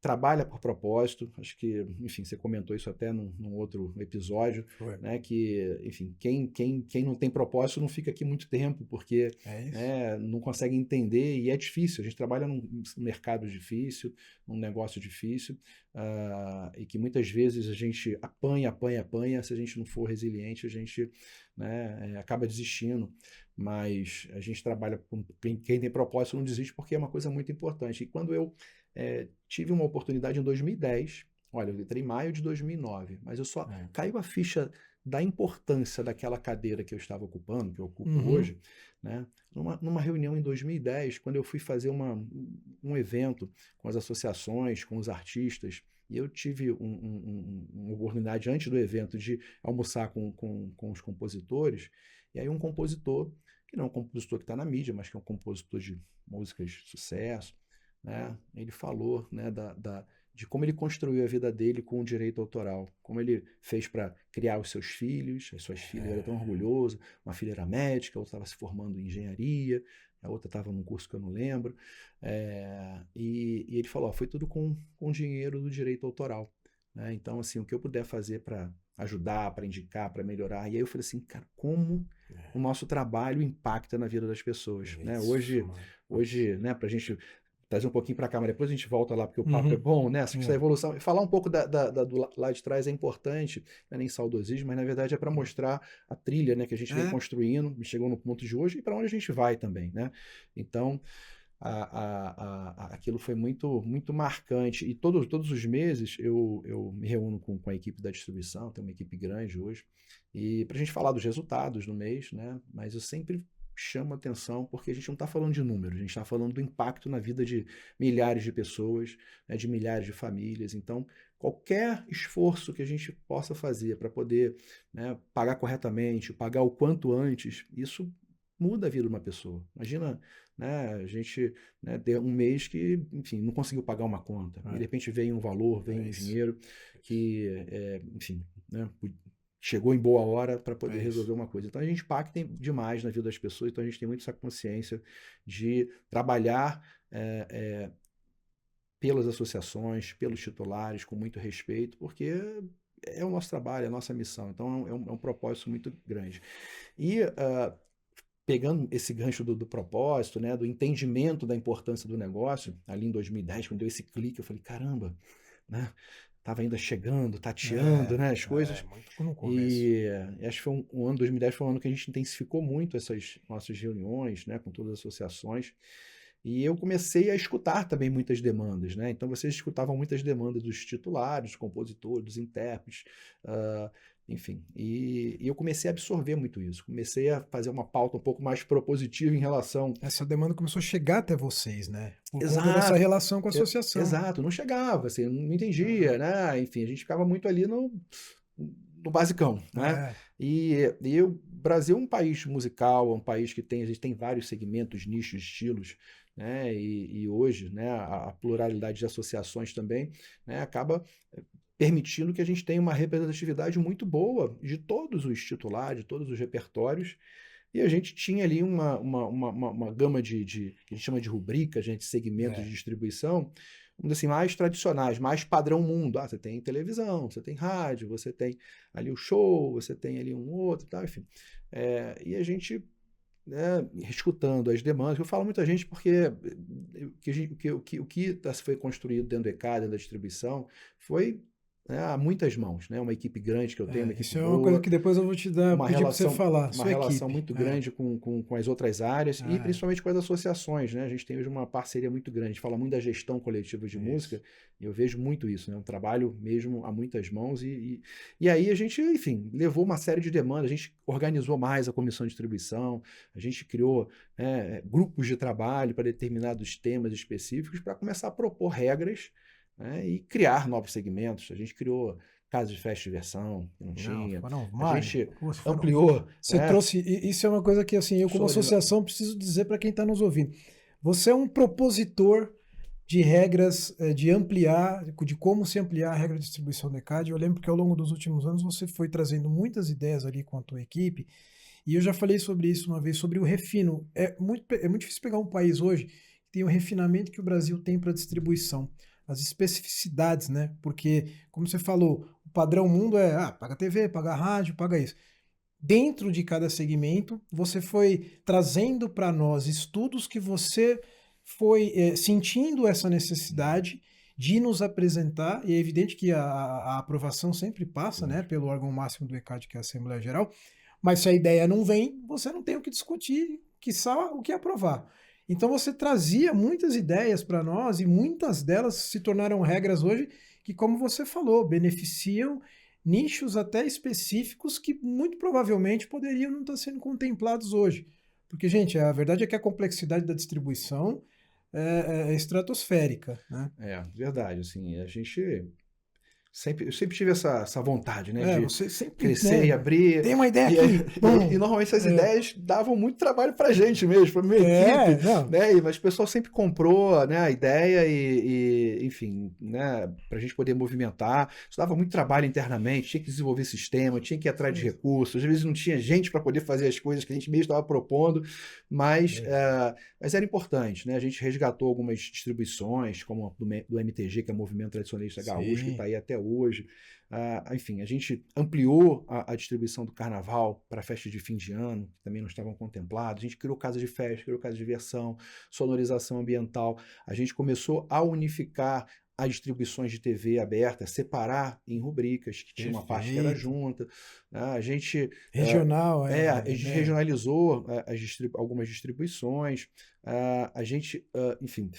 trabalha por propósito. Acho que, enfim, você comentou isso até num outro episódio, Foi. né? Que, enfim, quem não tem propósito não fica aqui muito tempo, porque, É isso. né, não consegue entender, e é difícil. A gente trabalha num mercado difícil, num negócio difícil, e que muitas vezes a gente apanha, apanha, apanha. Se a gente não for resiliente, a gente, né, acaba desistindo. Mas a gente trabalha com quem tem propósito não desiste, porque é uma coisa muito importante. E quando eu tive uma oportunidade em 2010. Olha, eu entrei em maio de 2009, mas eu só caiu a ficha da importância daquela cadeira que eu estava ocupando, que eu ocupo hoje, né? Numa reunião em 2010, quando eu fui fazer um evento com as associações, com os artistas, e eu tive uma oportunidade antes do evento de almoçar com os compositores, e aí um compositor, que não é um compositor que está na mídia, mas que é um compositor de músicas de sucesso, né? Ele falou, né, de como ele construiu a vida dele com o direito autoral, como ele fez para criar os seus filhos, as suas filhas, era tão orgulhoso, uma filha era médica, a outra estava se formando em engenharia, a outra estava num curso que eu não lembro, e ele falou, foi tudo com dinheiro do direito autoral, né? Então, assim, o que eu puder fazer para ajudar, para indicar, para melhorar, e aí eu falei assim, cara, como o nosso trabalho impacta na vida das pessoas, né? Hoje, né, para a gente trazer um pouquinho para cá, mas depois a gente volta lá, porque o papo é Uhum. bom, né? Essa É. evolução. Falar um pouco do lá de trás é importante, não é nem saudosismo, mas na verdade é para mostrar a trilha, né, que a gente vem É, construindo, e chegou no ponto de hoje e para onde a gente vai também, né? Então, aquilo foi muito, muito marcante. E todos os meses eu me reúno com a equipe da distribuição, tem uma equipe grande hoje, e para a gente falar dos resultados do mês, né? Mas eu sempre chamo atenção porque a gente não está falando de números, a gente está falando do impacto na vida de milhares de pessoas, né, de milhares de famílias. Então, qualquer esforço que a gente possa fazer para poder, né, pagar corretamente, pagar o quanto antes, isso muda a vida de uma pessoa. Imagina, né, a gente, né, ter um mês que, enfim, não conseguiu pagar uma conta, e de repente vem um valor, vem é um isso. dinheiro que, enfim, né, chegou em boa hora para poder É resolver isso. uma coisa. Então a gente impacta demais na vida das pessoas, então a gente tem muito essa consciência de trabalhar pelas associações, pelos titulares, com muito respeito, porque é o nosso trabalho, é a nossa missão. Então é um propósito muito grande. E pegando esse gancho do propósito, né, do entendimento da importância do negócio, ali em 2010, quando deu esse clique, eu falei, caramba, né? Tava ainda chegando, tateando, né, as coisas. Muito no começo. E acho que foi um ano 2010 foi um ano que a gente intensificou muito essas nossas reuniões, né, com todas as associações. E eu comecei a escutar também muitas demandas, né? Então vocês escutavam muitas demandas dos titulares, dos compositores, dos intérpretes, ah, enfim. E eu comecei a absorver muito isso. Comecei a fazer uma pauta um pouco mais propositiva em relação. Essa demanda começou a chegar até vocês, né? Por conta dessa Exato, relação com a associação. exato, não chegava, assim, não Aham. entendia, né? Enfim, a gente ficava muito ali no basicão, né? É, E o Brasil é um país musical, é um país que tem, a gente tem vários segmentos, nichos, estilos, né? E hoje, né, a pluralidade de associações também, né, acaba permitindo que a gente tenha uma representatividade muito boa de todos os titulares, de todos os repertórios, e a gente tinha ali uma gama que a gente chama de rubricas, gente, segmentos de é. distribuição, vamos dizer assim, mais tradicionais, mais padrão mundo. Ah, você tem televisão, você tem rádio, você tem ali o show, você tem ali um outro, tal, enfim. E a gente, né, escutando as demandas, eu falo muita gente porque o que foi construído dentro do ECAD, dentro da distribuição, foi, né, a muitas mãos, né? Uma equipe grande que eu tenho, uma equipe Isso é uma coisa boa, que depois eu vou te dar, uma pedir para você relação, falar. uma Sua relação equipe. muito grande com as outras áreas e É, principalmente com as associações, né? A gente tem hoje uma parceria muito grande, a gente fala muito da gestão coletiva de isso. música, e eu vejo muito isso, né? Um trabalho mesmo a muitas mãos e aí a gente, enfim, levou uma série de demandas, a gente organizou mais a comissão de distribuição, a gente criou, né, grupos de trabalho para determinados temas específicos para começar a propor regras, né, e criar novos segmentos. A gente criou casa de festa e diversão, que não Não, tinha. foram A vários. gente Pô, foram. ampliou, Você né? trouxe. Isso é uma coisa que, assim, eu, como associação, preciso dizer para quem está nos ouvindo. Você é um propositor de regras, de ampliar, de como se ampliar a regra de distribuição do ECAD. Eu lembro que ao longo dos últimos anos você foi trazendo muitas ideias ali com a tua equipe, e eu já falei sobre isso uma vez, sobre o refino. É muito difícil pegar um país hoje que tem o refinamento que o Brasil tem para distribuição, as especificidades, né? Porque, como você falou, o padrão mundo é, paga TV, paga rádio, paga isso. Dentro de cada segmento, você foi trazendo para nós estudos que você foi sentindo essa necessidade de nos apresentar, e é evidente que a aprovação sempre passa, né, pelo órgão máximo do ECAD, que é a Assembleia Geral, mas se a ideia não vem, você não tem o que discutir, quiçá o que aprovar. Então você trazia muitas ideias para nós e muitas delas se tornaram regras hoje que, como você falou, beneficiam nichos até específicos que muito provavelmente poderiam não estar sendo contemplados hoje. Porque, gente, a verdade é que a complexidade da distribuição é estratosférica, né? Verdade, assim, eu sempre tive essa vontade, né, de Você sempre, crescer e né, abrir, tem uma ideia e, aqui, e pum, normalmente essas ideias davam muito trabalho pra gente mesmo, pra minha equipe, não, né, mas o pessoal sempre comprou, né, a ideia enfim, né, pra gente poder movimentar, isso dava muito trabalho internamente, tinha que desenvolver sistema, tinha que ir atrás de recursos, às vezes não tinha gente para poder fazer as coisas que a gente mesmo estava propondo, mas era importante, né, a gente resgatou algumas distribuições, como do MTG, que é o Movimento Tradicionalista Gaúcho, que está aí até hoje. Enfim, a gente ampliou a distribuição do carnaval para festas de fim de ano, que também não estavam contempladas. A gente criou casa de festa, criou casa de diversão, sonorização ambiental. A gente começou a unificar as distribuições de TV aberta, separar em rubricas, que tinha uma parte que era Perfeito. junta. Né? A gente Regional, a gente né? regionalizou algumas distribuições. A gente, enfim,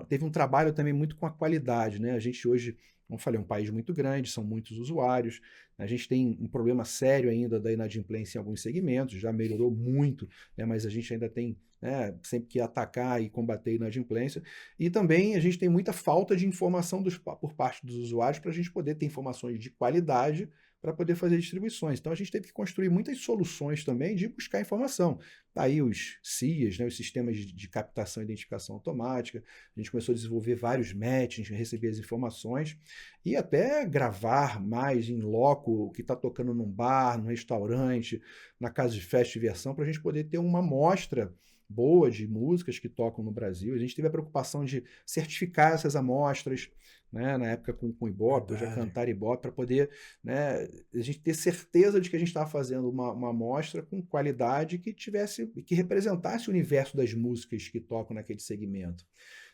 teve um trabalho também muito com a qualidade, né? A gente hoje, como eu falei, é um país muito grande, são muitos usuários. A gente tem um problema sério ainda da inadimplência em alguns segmentos, já melhorou muito, né? Mas a gente ainda tem, né, sempre que atacar e combater a inadimplência. E também a gente tem muita falta de informação por parte dos usuários para a gente poder ter informações de qualidade para poder fazer distribuições. Então a gente teve que construir muitas soluções também de buscar informação. Aí os CIAs, né, os sistemas de captação e identificação automática, a gente começou a desenvolver vários matchings, receber as informações e até gravar mais em loco o que está tocando num bar, num restaurante, na casa de festa e diversão, para a gente poder ter uma amostra boa de músicas que tocam no Brasil. A gente teve a preocupação de certificar essas amostras, né, na época com o Ibope, hoje é Cantar Ibope, para poder, né, a gente ter certeza de que a gente estava fazendo uma amostra com qualidade que representasse o universo das músicas que tocam naquele segmento.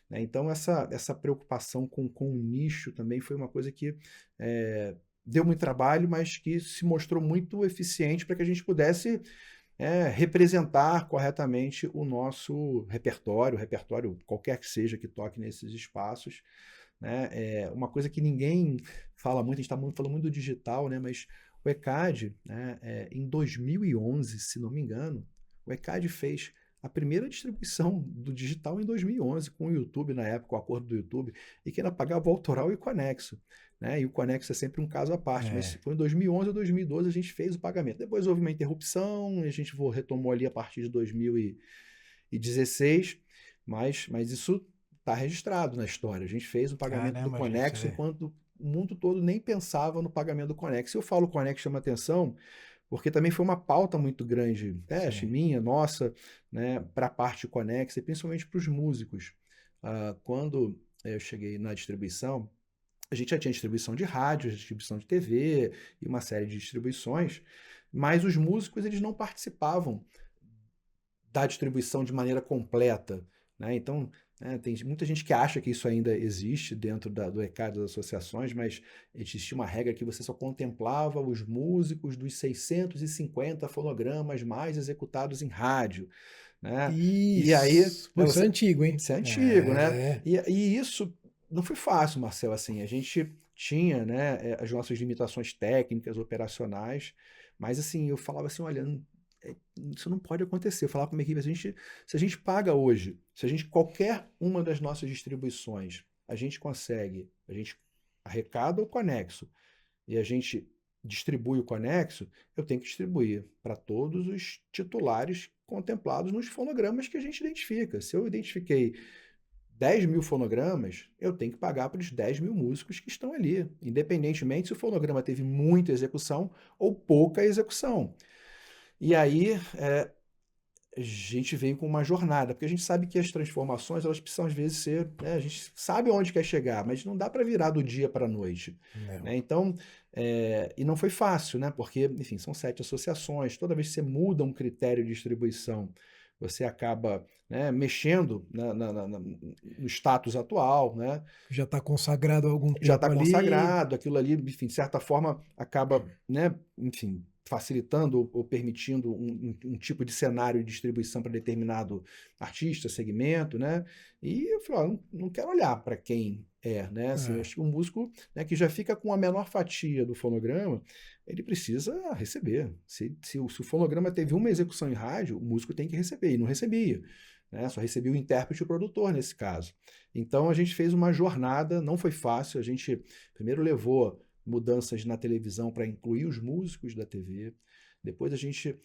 Né? Então, essa preocupação com o nicho também foi uma coisa que deu muito trabalho, mas que se mostrou muito eficiente para que a gente pudesse representar corretamente o nosso repertório qualquer que seja que toque nesses espaços. Né? Uma coisa que ninguém fala muito, a gente está falando muito do digital, né? Mas o ECAD, né, em 2011, se não me engano, o ECAD fez a primeira distribuição do digital em 2011, com o YouTube na época, o acordo do YouTube, e que ainda pagava o autoral e o conexo. Né? E o conexo é sempre um caso à parte, mas foi em 2011 ou 2012 a gente fez o pagamento. Depois houve uma interrupção, a gente retomou ali a partir de 2016, mas isso está registrado na história. A gente fez o pagamento do Conexo enquanto o mundo todo nem pensava no pagamento do Conexo. Eu falo Conexo chama atenção porque também foi uma pauta muito grande, minha, nossa, né, para a parte Conexo e principalmente para os músicos. Quando eu cheguei na distribuição, a gente já tinha distribuição de rádio, distribuição de TV e uma série de distribuições, mas os músicos eles não participavam da distribuição de maneira completa. Né? Então, tem muita gente que acha que isso ainda existe dentro do ECAD das associações, mas existia uma regra que você só contemplava os músicos dos 650 fonogramas mais executados em rádio. Né? Isso, e aí, isso é antigo, hein? Isso é antigo, né? E isso não foi fácil, Marcelo, assim, a gente tinha, né, as nossas limitações técnicas, operacionais, mas assim, eu falava assim, olha, isso não pode acontecer. Eu falava com a minha equipe, se a gente paga hoje, se a gente, qualquer uma das nossas distribuições, a gente arrecada o conexo e a gente distribui o conexo, eu tenho que distribuir para todos os titulares contemplados nos fonogramas que a gente identifica. Se eu identifiquei 10 mil fonogramas, eu tenho que pagar para os 10 mil músicos que estão ali, independentemente se o fonograma teve muita execução ou pouca execução. E aí a gente vem com uma jornada, porque a gente sabe que as transformações elas precisam às vezes ser, né, a gente sabe onde quer chegar, mas não dá para virar do dia para a noite. Né? Então, e não foi fácil, né? Porque, enfim, são 7 associações, toda vez que você muda um critério de distribuição, você acaba, né, mexendo no status atual, né? Já está consagrado há algum tempo Já está ali. consagrado, aquilo ali, enfim, de certa forma, acaba, né, enfim, facilitando ou permitindo um tipo de cenário de distribuição para determinado artista, segmento, né? E eu falei, não quero olhar para quem né? Assim, eu acho que um músico, né, que já fica com a menor fatia do fonograma, ele precisa receber. Se o fonograma teve uma execução em rádio, o músico tem que receber, e não recebia. Né? Só recebia o intérprete e o produtor nesse caso. Então a gente fez uma jornada, não foi fácil, a gente primeiro levou mudanças na televisão para incluir os músicos da TV, depois a gente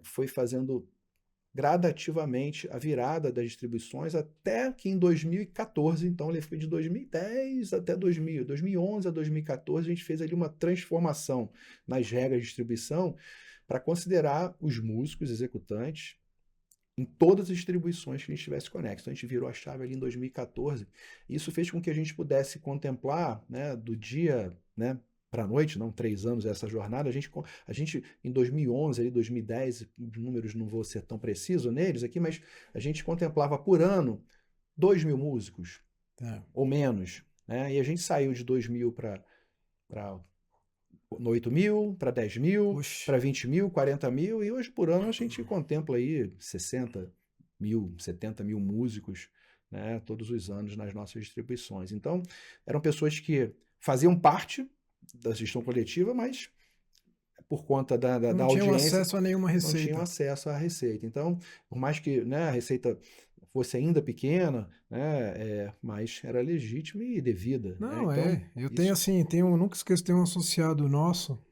foi fazendo gradativamente a virada das distribuições até que em 2014, então ele foi de 2010 até 2011 a 2014, a gente fez ali uma transformação nas regras de distribuição para considerar os músicos executantes em todas as distribuições que a gente tivesse conexo. Então a gente virou a chave ali em 2014. E isso fez com que a gente pudesse contemplar, né, do dia, né, para a noite, não 3 anos essa jornada, a gente em 2011, ali, 2010, números não vou ser tão preciso neles aqui, mas a gente contemplava por ano 2.000 músicos, Tá. ou menos, né? E a gente saiu de 2.000 para 8.000, para 10.000, Oxe. para 20.000, 40.000, e hoje por ano a gente contempla aí 60.000, 70.000 músicos, né, todos os anos nas nossas distribuições. Então, eram pessoas que faziam parte da gestão coletiva, mas por conta da Não tinham audiência, acesso a nenhuma não tinham receita. acesso à receita. Então, por mais que, né, a receita fosse ainda pequena, né, mas era legítima e devida, né? Não, Então, eu tenho isso assim, eu nunca esqueço, tem um associado nosso,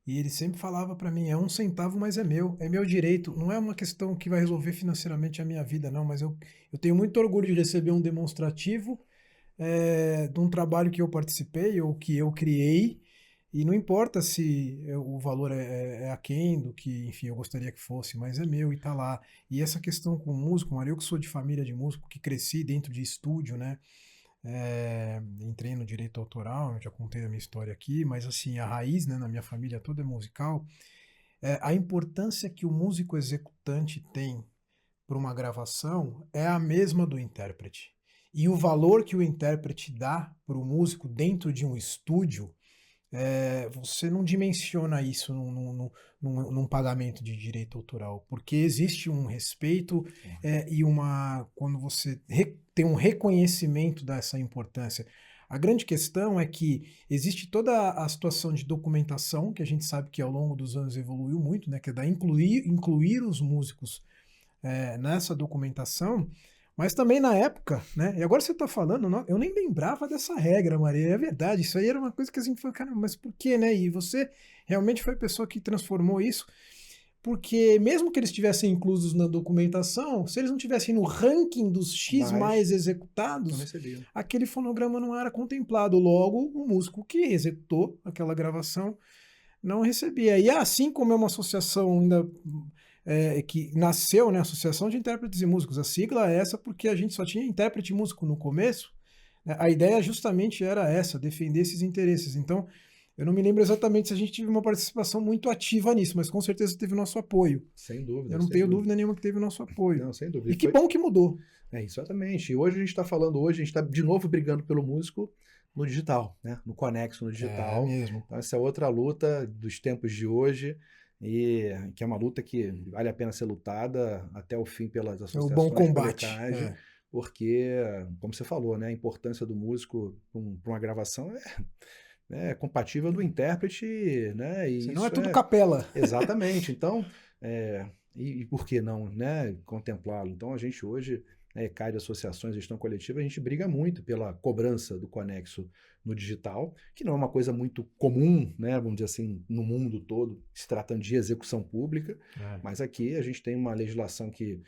e ele sempre falava para mim, é 1 centavo, mas é meu direito. Não é uma questão que vai resolver financeiramente a minha vida, não, mas eu tenho muito orgulho de receber um demonstrativo de um trabalho que eu participei ou que eu criei, e não importa se o valor é aquém do que, enfim, eu gostaria que fosse, mas é meu e tá lá. E essa questão com o músico, Mário, eu que sou de família de músico, que cresci dentro de estúdio, né? Entrei no direito autoral, eu já contei a minha história aqui, mas assim, a raiz, né, na minha família toda é musical. A importância que o músico executante tem para uma gravação é a mesma do intérprete. E o valor que o intérprete dá para o músico dentro de um estúdio, você não dimensiona isso num pagamento de direito autoral, porque existe um respeito e quando você tem um reconhecimento dessa importância. A grande questão é que existe toda a situação de documentação, que a gente sabe que ao longo dos anos evoluiu muito, né, que é da incluir os músicos nessa documentação, mas também na época, né? E agora você está falando, eu nem lembrava dessa regra, Maria. É verdade, isso aí era uma coisa que a gente falou, cara, mas por quê, né? E você realmente foi a pessoa que transformou isso, porque mesmo que eles estivessem inclusos na documentação, se eles não tivessem no ranking dos X mais mais não executados, recebiam. aquele fonograma não era contemplado. Logo, o músico que executou aquela gravação não recebia. E assim como é uma associação ainda que nasceu, né, Associação de Intérpretes e Músicos, a sigla é essa porque a gente só tinha intérprete e músico no começo, né, a ideia justamente era essa, defender esses interesses. Então, eu não me lembro exatamente se a gente teve uma participação muito ativa nisso, mas com certeza teve o nosso apoio. Sem Eu dúvida, não sem tenho dúvida. dúvida nenhuma que teve o nosso apoio. Não, sem dúvida. E que bom que mudou. Exatamente. E hoje a gente está falando, a gente está de novo brigando pelo músico no digital, né? No conexo, no É digital. mesmo. Então essa é outra luta dos tempos de hoje, e que é uma luta que vale a pena ser lutada até o fim pelas É o bom associações de combate. coletagem, porque, como você falou, né, a importância do músico para uma gravação é compatível do intérprete, né? E Senão é isso tudo capela. exatamente. Então, e por que não, né, contemplá-lo? Então, a gente hoje, CAI de associações de gestão coletiva, a gente briga muito pela cobrança do conexo no digital, que não é uma coisa muito comum, né, vamos dizer assim, no mundo todo, se tratando de execução pública, mas aqui a gente tem uma legislação que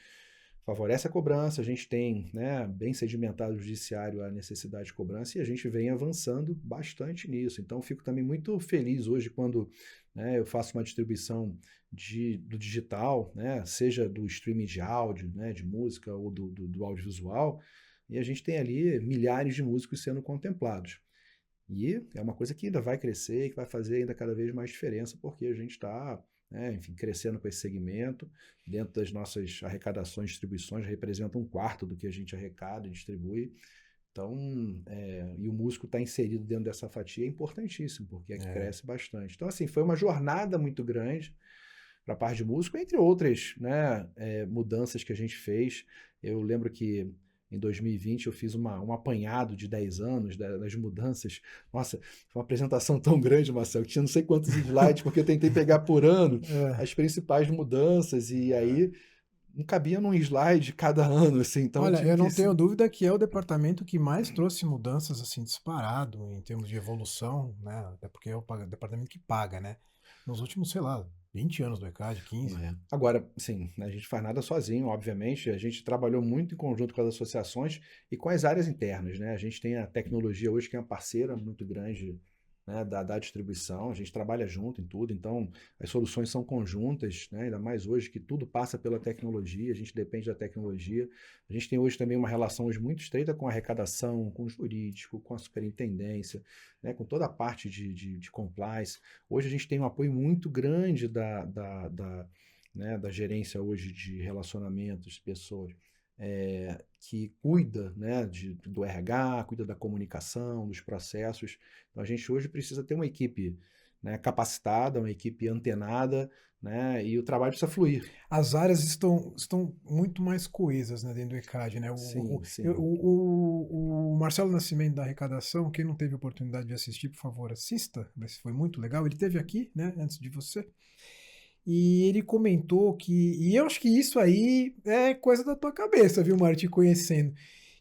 favorece a cobrança, a gente tem, né, bem sedimentado o judiciário a necessidade de cobrança, e a gente vem avançando bastante nisso. Então, fico também muito feliz hoje quando, né, eu faço uma distribuição do digital, né, seja do streaming de áudio, né, de música, ou do audiovisual, e a gente tem ali milhares de músicos sendo contemplados. E é uma coisa que ainda vai crescer e que vai fazer ainda cada vez mais diferença, porque a gente está, enfim, crescendo com esse segmento. Dentro das nossas arrecadações e distribuições, representa 1/4 do que a gente arrecada e distribui. Então, e o músico está inserido dentro dessa fatia é importantíssimo, porque cresce bastante. Então, assim, foi uma jornada muito grande para a parte de músico, entre outras, né, mudanças que a gente fez. Eu lembro que em 2020 eu fiz um apanhado de 10 anos das mudanças. Nossa, foi uma apresentação tão grande, Marcelo, que tinha não sei quantos slides, porque eu tentei pegar por ano as principais mudanças, e aí não cabia num slide cada ano, assim, então eu Olha, tive eu que... não tenho dúvida que é o departamento que mais trouxe mudanças assim disparado em termos de evolução, né? Até porque é o departamento que paga, né? Nos últimos, sei lá, 20 anos do ECAD, 15. Agora, sim, a gente faz nada sozinho, obviamente. A gente trabalhou muito em conjunto com as associações e com as áreas internas, né? A gente tem a tecnologia hoje, que é uma parceira muito grande, né, da distribuição, a gente trabalha junto em tudo, então as soluções são conjuntas, né, ainda mais hoje que tudo passa pela tecnologia, a gente depende da tecnologia. A gente tem hoje também uma relação hoje muito estreita com a arrecadação, com o jurídico, com a superintendência, né, com toda a parte de compliance. Hoje a gente tem um apoio muito grande né, da gerência hoje de relacionamentos, pessoas, que cuida, né, do RH, cuida da comunicação, dos processos. Então a gente hoje precisa ter uma equipe, né, capacitada, uma equipe antenada, né, e o trabalho precisa fluir. As áreas estão muito mais coesas, né, dentro do ECAD, né? Sim, sim. O Marcelo Nascimento da Arrecadação, quem não teve oportunidade de assistir, por favor, assista, foi muito legal. Ele esteve aqui, né, antes de você. E ele comentou e eu acho que isso aí é coisa da tua cabeça, viu, Martin, conhecendo,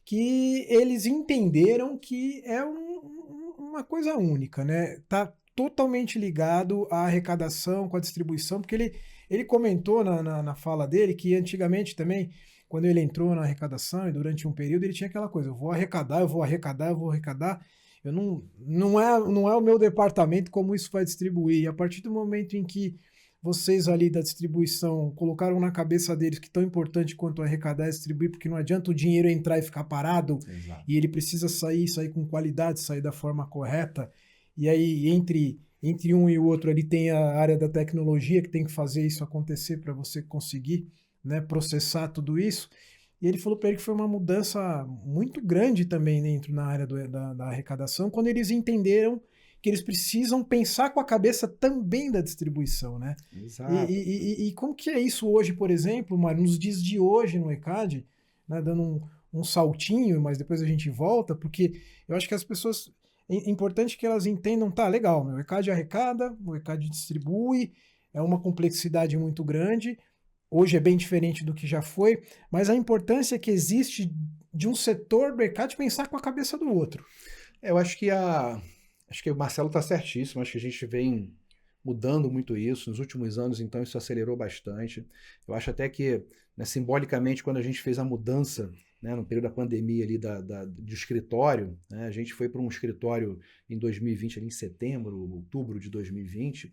que eles entenderam que é uma coisa única, né? Tá totalmente ligado à arrecadação, com a distribuição, porque ele comentou na fala dele que antigamente também, quando ele entrou na arrecadação e durante um período, ele tinha aquela coisa, eu vou arrecadar, eu vou arrecadar, eu vou arrecadar, não é o meu departamento como isso vai distribuir. E a partir do momento em que vocês ali da distribuição colocaram na cabeça deles que tão importante quanto arrecadar e distribuir, porque não adianta o dinheiro entrar e ficar parado, Exato. e ele precisa sair com qualidade, sair da forma correta. E aí, entre um e o outro ali tem a área da tecnologia que tem que fazer isso acontecer para você conseguir, né, processar tudo isso. E ele falou para ele que foi uma mudança muito grande também dentro na área da arrecadação, quando eles entenderam que eles precisam pensar com a cabeça também da distribuição, né? Exato. E como que é isso hoje, por exemplo, Mário, nos dias de hoje no ECAD, né, dando um saltinho, mas depois a gente volta, porque eu acho que as pessoas, é importante que elas entendam, tá, legal, o ECAD arrecada, o ECAD distribui, é uma complexidade muito grande, hoje é bem diferente do que já foi, mas a importância que existe de um setor do ECAD pensar com a cabeça do outro. Eu acho que o Marcelo está certíssimo, acho que a gente vem mudando muito isso. Nos últimos anos, então, isso acelerou bastante. Eu acho até que, né, simbolicamente, quando a gente fez a mudança, né, no período da pandemia ali do escritório, né, a gente foi para um escritório em 2020, ali em setembro, outubro de 2020,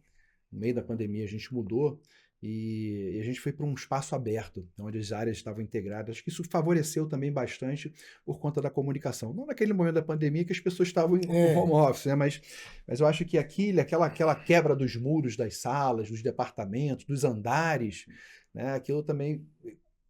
no meio da pandemia a gente mudou, e a gente foi para um espaço aberto, onde as áreas estavam integradas. Acho que isso favoreceu também bastante por conta da comunicação. Não naquele momento da pandemia que as pessoas estavam no home office, né? Mas eu acho que aquela quebra dos muros das salas, dos departamentos, dos andares, né? Aquilo também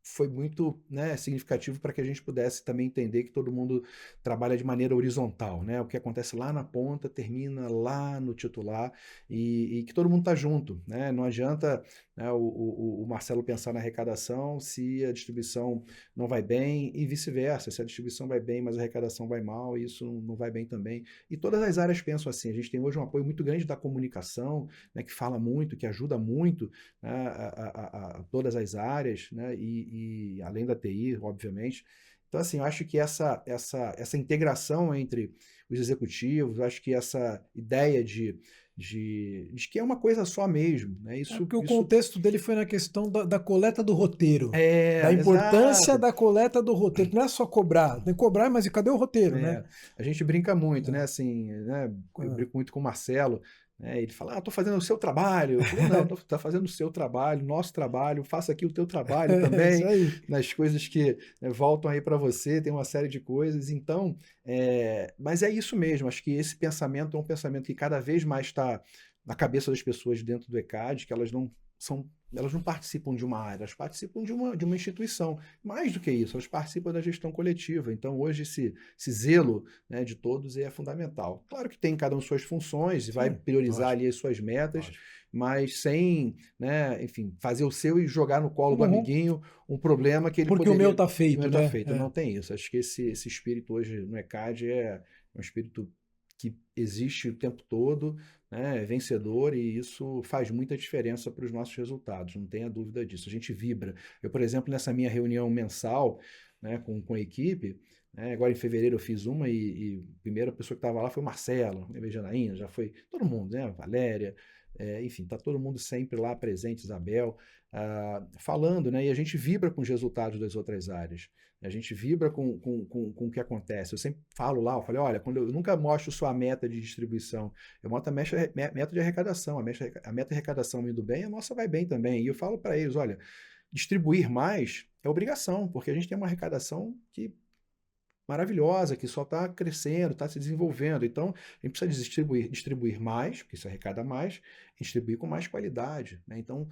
foi muito, né, significativo para que a gente pudesse também entender que todo mundo trabalha de maneira horizontal, né? O que acontece lá na ponta termina lá no titular, e que todo mundo está junto, né? Não adianta, né, o Marcelo pensar na arrecadação se a distribuição não vai bem, e vice-versa, se a distribuição vai bem, mas a arrecadação vai mal, isso não vai bem também. E todas as áreas pensam assim. A gente tem hoje um apoio muito grande da comunicação, né, que fala muito, que ajuda muito, né, a todas as áreas, né, e além da TI, obviamente. Então, assim, eu acho que essa integração entre os executivos, eu acho que essa ideia de que é uma coisa só mesmo, né? Porque o contexto dele foi na questão da coleta do roteiro. Da importância Exato. da coleta do roteiro. Não é só cobrar. Tem que cobrar, mas e cadê o roteiro, né? A gente brinca muito, né? Assim, né? Eu brinco muito com o Marcelo, né? Ele fala, tô fazendo o seu trabalho. Eu falei, não, tá fazendo o seu trabalho, nosso trabalho, faça aqui o teu trabalho Isso também, aí. nas coisas que, né, voltam aí para você, tem uma série de coisas. Então, mas é isso mesmo, acho que esse pensamento é um pensamento que cada vez mais está na cabeça das pessoas dentro do ECAD, que elas não participam de uma área, elas participam de uma instituição. Mais do que isso, elas participam da gestão coletiva. Então, hoje, esse zelo, né, de todos é fundamental. Claro que tem cada um suas funções e vai Sim, priorizar lógico, ali as suas metas, lógico. mas sem, né, enfim, fazer o seu e jogar no colo do Uhum. amiguinho um problema que ele Porque o meu poderia. tá Que o meu feito, está né? feito. Não tem isso. Acho que esse espírito hoje no ECAD é um espírito que existe o tempo todo, né, é vencedor, e isso faz muita diferença para os nossos resultados, não tenha dúvida disso. A gente vibra. Eu, por exemplo, nessa minha reunião mensal, né, com a equipe, né? Agora em fevereiro eu fiz uma e a primeira pessoa que estava lá foi o Marcelo, né, Janaína, já foi todo mundo, né? Valéria, enfim, está todo mundo sempre lá presente, Isabel, falando, né? E a gente vibra com os resultados das outras áreas. A gente vibra com o que acontece. Eu sempre falo lá, eu falei, olha, quando eu nunca mostro só a meta de distribuição, eu mostro a meta de arrecadação. A meta de arrecadação indo bem, a nossa vai bem também. E eu falo para eles, olha, distribuir mais é obrigação, porque a gente tem uma arrecadação que maravilhosa, que só está crescendo, está se desenvolvendo. Então, a gente precisa distribuir mais, porque isso arrecada mais, e distribuir com mais qualidade, né? Então,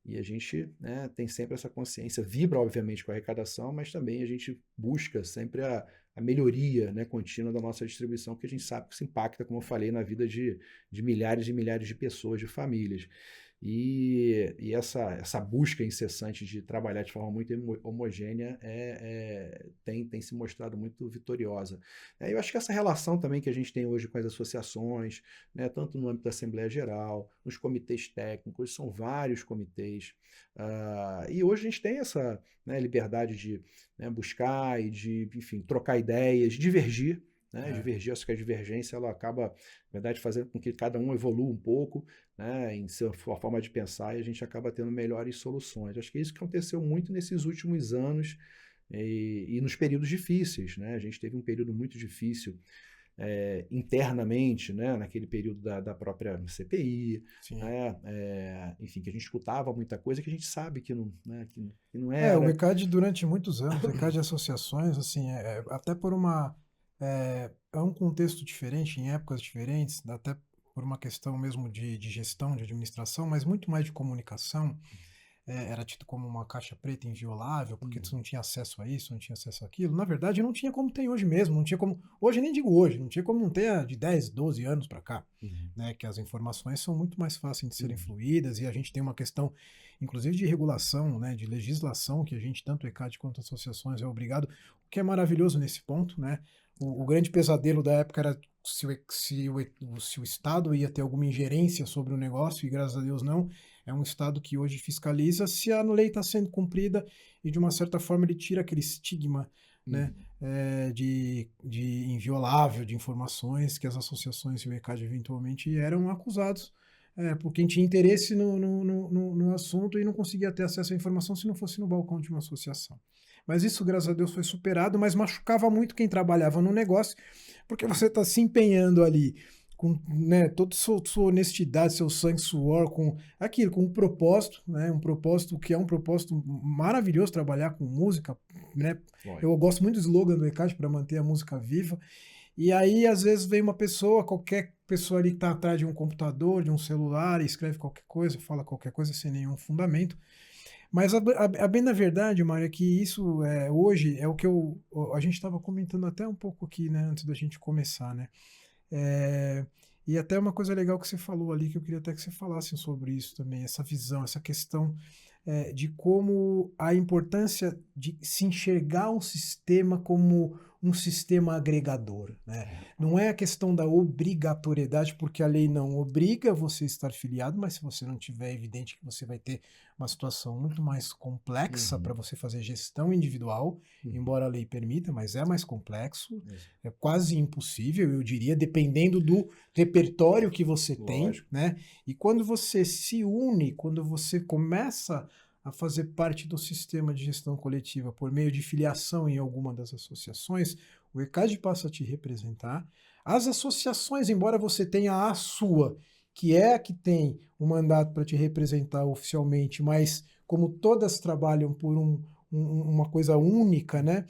e a gente, né, tem sempre essa consciência, vibra obviamente com a arrecadação, mas também a gente busca sempre a melhoria, né, contínua da nossa distribuição, porque a gente sabe que isso impacta, como eu falei, na vida de milhares e milhares de pessoas, de famílias. E essa busca incessante de trabalhar de forma muito homogênea tem se mostrado muito vitoriosa. Eu acho que essa relação também que a gente tem hoje com as associações, né, tanto no âmbito da Assembleia Geral, nos comitês técnicos, são vários comitês, e hoje a gente tem essa, né, liberdade de, né, buscar e de, enfim, trocar ideias, divergir, né, divergir, acho que a divergência ela acaba, na verdade, fazendo com que cada um evolua um pouco, né, em sua forma de pensar, e a gente acaba tendo melhores soluções. Acho que é isso que aconteceu muito nesses últimos anos e nos períodos difíceis, né? A gente teve um período muito difícil internamente, né, naquele período da própria CPI, né, enfim, que a gente escutava muita coisa que a gente sabe que não, né, que não O era. ECAD durante muitos anos, o ECAD de associações, assim, até por é um contexto diferente, em épocas diferentes, até por uma questão mesmo de gestão, de administração, mas muito mais de comunicação. Era tido como uma caixa preta inviolável, porque tu não tinha acesso a isso, não tinha acesso àquilo. Na verdade, não tinha como tem hoje mesmo, não tinha como, hoje nem digo hoje, não tinha como não ter de 10, 12 anos para cá, né, que as informações são muito mais fáceis de serem fluídas e a gente tem uma questão, inclusive de regulação, né, de legislação, que a gente, tanto o ECAD quanto as associações, é obrigado, o que é maravilhoso nesse ponto, né, o grande pesadelo da época era se o Estado ia ter alguma ingerência sobre o negócio, e graças a Deus não. É um Estado que hoje fiscaliza se a lei está sendo cumprida e, de uma certa forma, ele tira aquele estigma, né, de inviolável de informações que as associações e o ECAD eventualmente eram acusados por quem tinha interesse no assunto e não conseguia ter acesso à informação se não fosse no balcão de uma associação. Mas isso, graças a Deus, foi superado, mas machucava muito quem trabalhava no negócio, porque você está se empenhando ali com, né, toda sua honestidade, seu sangue, suor, com aquilo, com um propósito, né, um propósito que é um propósito maravilhoso, trabalhar com música, né? Eu gosto muito do slogan do ECAD para manter a música viva. E aí, às vezes, vem uma pessoa, qualquer pessoa ali que está atrás de um computador, de um celular, e escreve qualquer coisa, fala qualquer coisa sem nenhum fundamento. Mas a bem da verdade, Mário, é que isso hoje é o que a gente estava comentando até um pouco aqui, né, antes da gente começar, né? E até uma coisa legal que você falou ali, que eu queria até que você falasse sobre isso também, essa visão, essa questão de como a importância de se enxergar um sistema como um sistema agregador, né? Não é a questão da obrigatoriedade, porque a lei não obriga você a estar filiado, mas se você não tiver, é evidente que você vai ter uma situação muito mais complexa para você fazer gestão individual, embora a lei permita, mas é mais complexo, é quase impossível, eu diria, dependendo do repertório que você tem, né? E quando você se une, quando você começa a fazer parte do sistema de gestão coletiva por meio de filiação em alguma das associações, o ECAD passa a te representar. As associações, embora você tenha a sua, que é a que tem o mandato para te representar oficialmente, mas como todas trabalham por uma coisa única, né?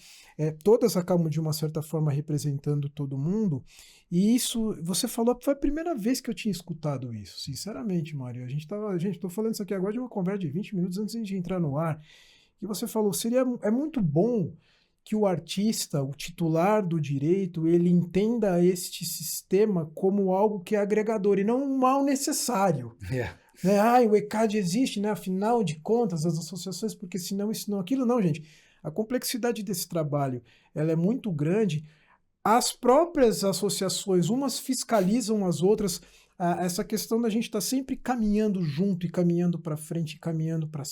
Todas acabam de uma certa forma representando todo mundo. E isso, você falou, foi a primeira vez que eu tinha escutado isso, sinceramente, Mário. Tô falando isso aqui agora de uma conversa de 20 minutos antes de entrar no ar. E você falou, é muito bom que o artista, o titular do direito, ele entenda este sistema como algo que é agregador e não um mal necessário. Né? O ECAD existe, né? Afinal de contas, as associações, porque senão isso não aquilo. Não, gente. A complexidade desse trabalho, ela é muito grande. As próprias associações, umas fiscalizam as outras, essa questão da gente estar sempre caminhando junto e caminhando para frente, caminhando para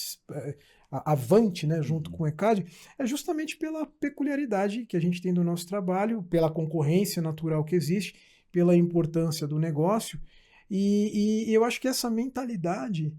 avante, né, junto com o ECAD, é justamente pela peculiaridade que a gente tem do nosso trabalho, pela concorrência natural que existe, pela importância do negócio, e eu acho que essa mentalidade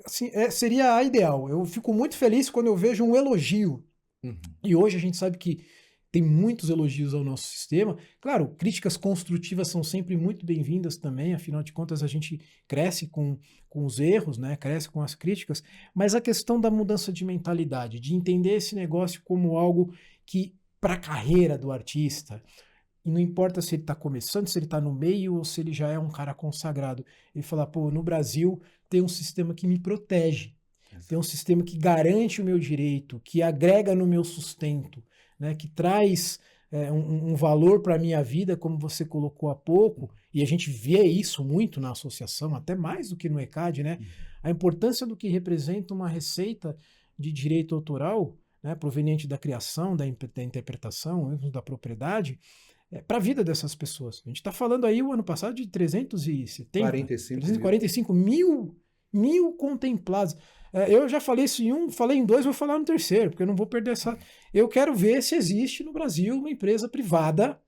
assim, seria a ideal. Eu fico muito feliz quando eu vejo um elogio. Uhum. E hoje a gente sabe que tem muitos elogios ao nosso sistema. Claro, críticas construtivas são sempre muito bem-vindas também, afinal de contas a gente cresce com os erros, né? Cresce com as críticas, mas a questão da mudança de mentalidade, de entender esse negócio como algo que, para a carreira do artista, e não importa se ele está começando, se ele está no meio ou se ele já é um cara consagrado, ele fala, pô, no Brasil tem um sistema que me protege, tem um sistema que garante o meu direito, que agrega no meu sustento, né, que traz um valor para a minha vida, como você colocou há pouco, e a gente vê isso muito na associação, até mais do que no ECAD, né? A importância do que representa uma receita de direito autoral, né, proveniente da criação, da interpretação, da propriedade, para a vida dessas pessoas. A gente está falando aí o ano passado de 345 mil contemplados. Eu já falei isso em um, falei em dois, vou falar no terceiro, porque eu não vou perder essa. Eu quero ver se existe no Brasil uma empresa privada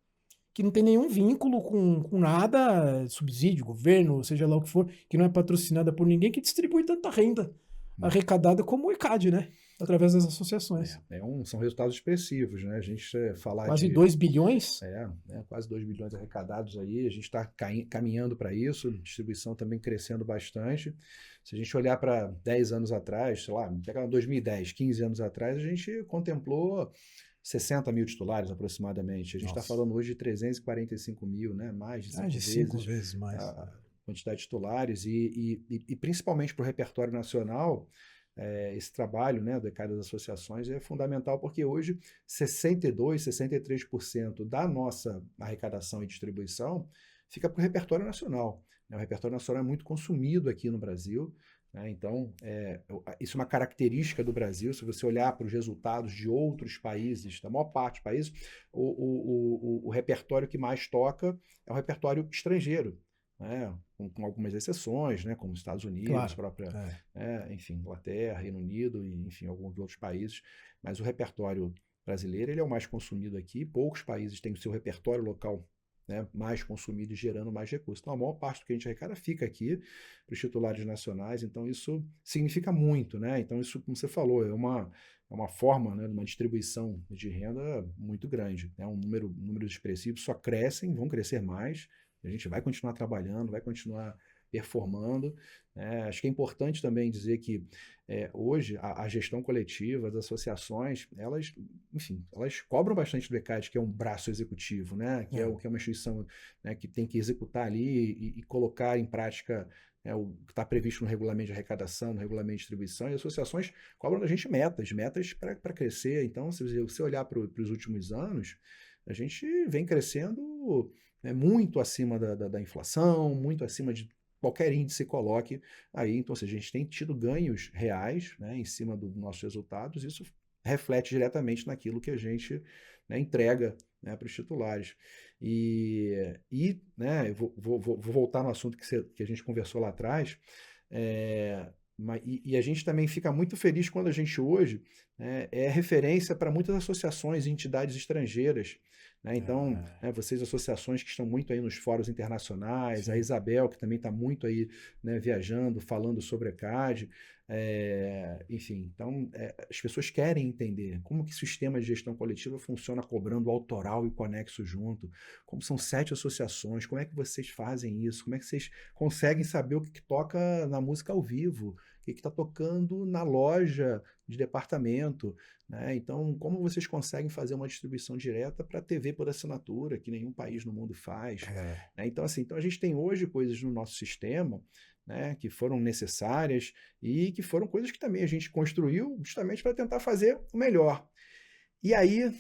que não tem nenhum vínculo com nada, subsídio, governo, seja lá o que for, que não é patrocinada por ninguém, que distribui tanta renda arrecadada como o ECAD, né? Através das associações. São resultados expressivos, né? A gente falar quase de 2 bilhões? Quase 2 bilhões arrecadados aí, a gente está caminhando para isso, distribuição também crescendo bastante. Se a gente olhar para 10 anos atrás, sei lá, pegar 2010, 15 anos atrás, a gente contemplou 60 mil titulares aproximadamente. A gente está falando hoje de 345 mil, né? Mais de 5 vezes mais. A quantidade de titulares e principalmente para o repertório nacional, esse trabalho, né, do ECAD das associações é fundamental porque hoje 62%, 63% da nossa arrecadação e distribuição fica para o repertório nacional. O repertório nacional é muito consumido aqui no Brasil, né? Então, isso é uma característica do Brasil. Se você olhar para os resultados de outros países, da maior parte dos países, o repertório que mais toca é o repertório estrangeiro, né? Com algumas exceções, né? Como os Estados Unidos, enfim, Inglaterra, Reino Unido, e, enfim, alguns outros países. Mas o repertório brasileiro ele é o mais consumido aqui. Poucos países têm o seu repertório local, né, mais consumido e gerando mais recursos. Então, a maior parte do que a gente arrecada fica aqui para os titulares nacionais, então isso significa muito, né? Então, isso, como você falou, é uma forma, né, de uma distribuição de renda muito grande, né? Números expressivos só crescem, vão crescer mais, a gente vai continuar trabalhando, vai continuar performando, né? Acho que é importante também dizer que hoje a gestão coletiva, as associações, elas cobram bastante do ECAD, que é um braço executivo, né? Que é uma instituição, né, que tem que executar ali e colocar em prática o que está previsto no regulamento de arrecadação, no regulamento de distribuição, e as associações cobram da gente metas para crescer. Então, se você olhar para os últimos anos, a gente vem crescendo muito acima da inflação, muito acima de qualquer índice coloque aí. Então, a gente tem tido ganhos reais, né, em cima dos nossos resultados. Isso reflete diretamente naquilo que a gente, né, entrega, né, para os titulares. Né, eu vou voltar no assunto que a gente conversou lá atrás. E a gente também fica muito feliz quando a gente hoje é referência para muitas associações e entidades estrangeiras, né? Então, vocês associações que estão muito aí nos fóruns internacionais, a Isabel, que também está muito aí, né, viajando, falando sobre a ECAD, enfim, então as pessoas querem entender como que o sistema de gestão coletiva funciona cobrando autoral e conexo junto, como são 7 associações, como é que vocês fazem isso, como é que vocês conseguem saber o que toca na música ao vivo, o que está tocando na loja de departamento, né? Então, como vocês conseguem fazer uma distribuição direta para a TV por assinatura, que nenhum país no mundo faz, né? Então, assim, a gente tem hoje coisas no nosso sistema, né, que foram necessárias e que foram coisas que também a gente construiu justamente para tentar fazer o melhor. E aí,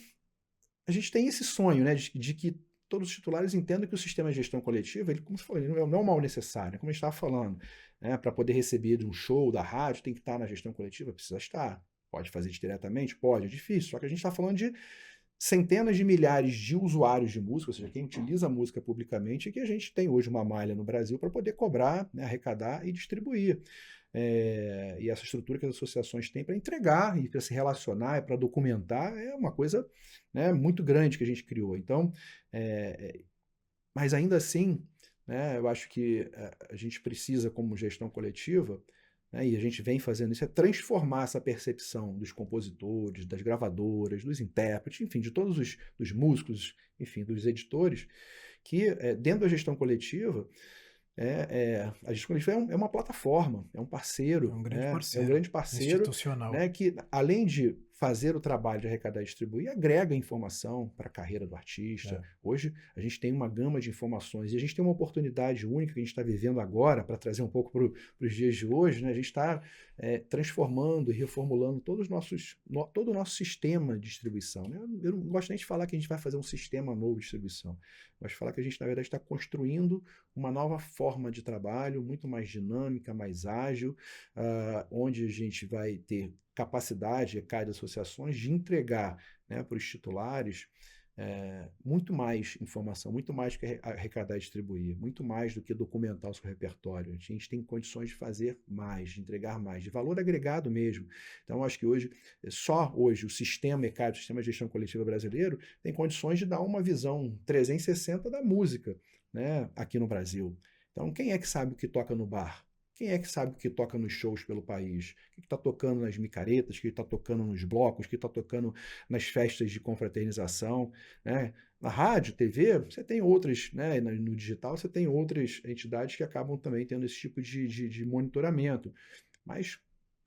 a gente tem esse sonho, né, de que todos os titulares entendam que o sistema de gestão coletiva, ele, como você falou, ele não é um mal necessário, como a gente estava falando, né, para poder receber de um show da rádio, tem que estar na gestão coletiva, precisa estar. Pode fazer isso diretamente? Pode, é difícil, só que a gente está falando de centenas de milhares de usuários de música, ou seja, quem utiliza a música publicamente, que a gente tem hoje uma malha no Brasil para poder cobrar, né, arrecadar e distribuir. E essa estrutura que as associações têm para entregar e para se relacionar, para documentar, é uma coisa, né, muito grande que a gente criou. Então, mas ainda assim, né, eu acho que a gente precisa, como gestão coletiva, né, e a gente vem fazendo isso, é transformar essa percepção dos compositores, das gravadoras, dos intérpretes, enfim, de todos dos músicos, enfim, dos editores, que dentro da gestão coletiva, a gestão coletiva é uma plataforma, é um É parceiro, um grande né? É um parceiro grande parceiro, institucional. né, que além de fazer o trabalho de arrecadar e distribuir, agrega informação para a carreira do artista. É. Hoje a gente tem uma gama de informações e a gente tem uma oportunidade única que a gente está vivendo agora, para trazer um pouco para os dias de hoje, né? A gente está transformando e reformulando todo o nosso sistema de distribuição, né? Eu não gosto nem de falar que a gente vai fazer um sistema novo de distribuição. Eu gosto de falar que a gente, na verdade, está construindo uma nova forma de trabalho, muito mais dinâmica, mais ágil, onde a gente vai ter capacidade, cada associações, de entregar, né, para os titulares muito mais informação, muito mais do que arrecadar e distribuir, muito mais do que documentar o seu repertório. A gente tem condições de fazer mais, de entregar mais, de valor agregado mesmo. Então, acho que hoje, só hoje, o sistema ECAD, o Sistema de Gestão Coletiva Brasileiro, tem condições de dar uma visão 360 da música, né, aqui no Brasil. Então, quem é que sabe o que toca no bar? Quem é que sabe o que toca nos shows pelo país? O que está tocando nas micaretas? O que está tocando nos blocos? O que está tocando nas festas de confraternização? Né? Na rádio, TV, você tem outras, né? No digital, você tem outras entidades que acabam também tendo esse tipo de monitoramento. Mas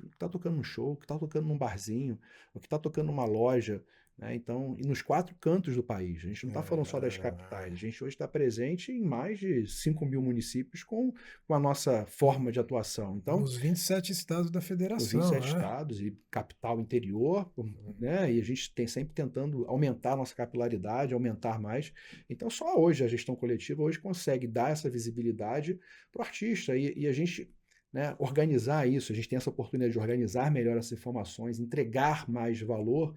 o que está tocando no show, o que está tocando num barzinho, o que está tocando numa loja, né? Então, e nos 4 cantos do país. A gente não está falando só das capitais. A gente hoje está presente em mais de 5.000 municípios com a nossa forma de atuação. Então, Os 27 estados da os federação, 27 né? estados e capital interior, né? E a gente tem sempre tentando aumentar a nossa capilaridade, aumentar mais. Então, só hoje a gestão coletiva hoje consegue dar essa visibilidade para o artista e a gente, né, organizar isso. A gente tem essa oportunidade de organizar melhor essas informações, entregar mais valor.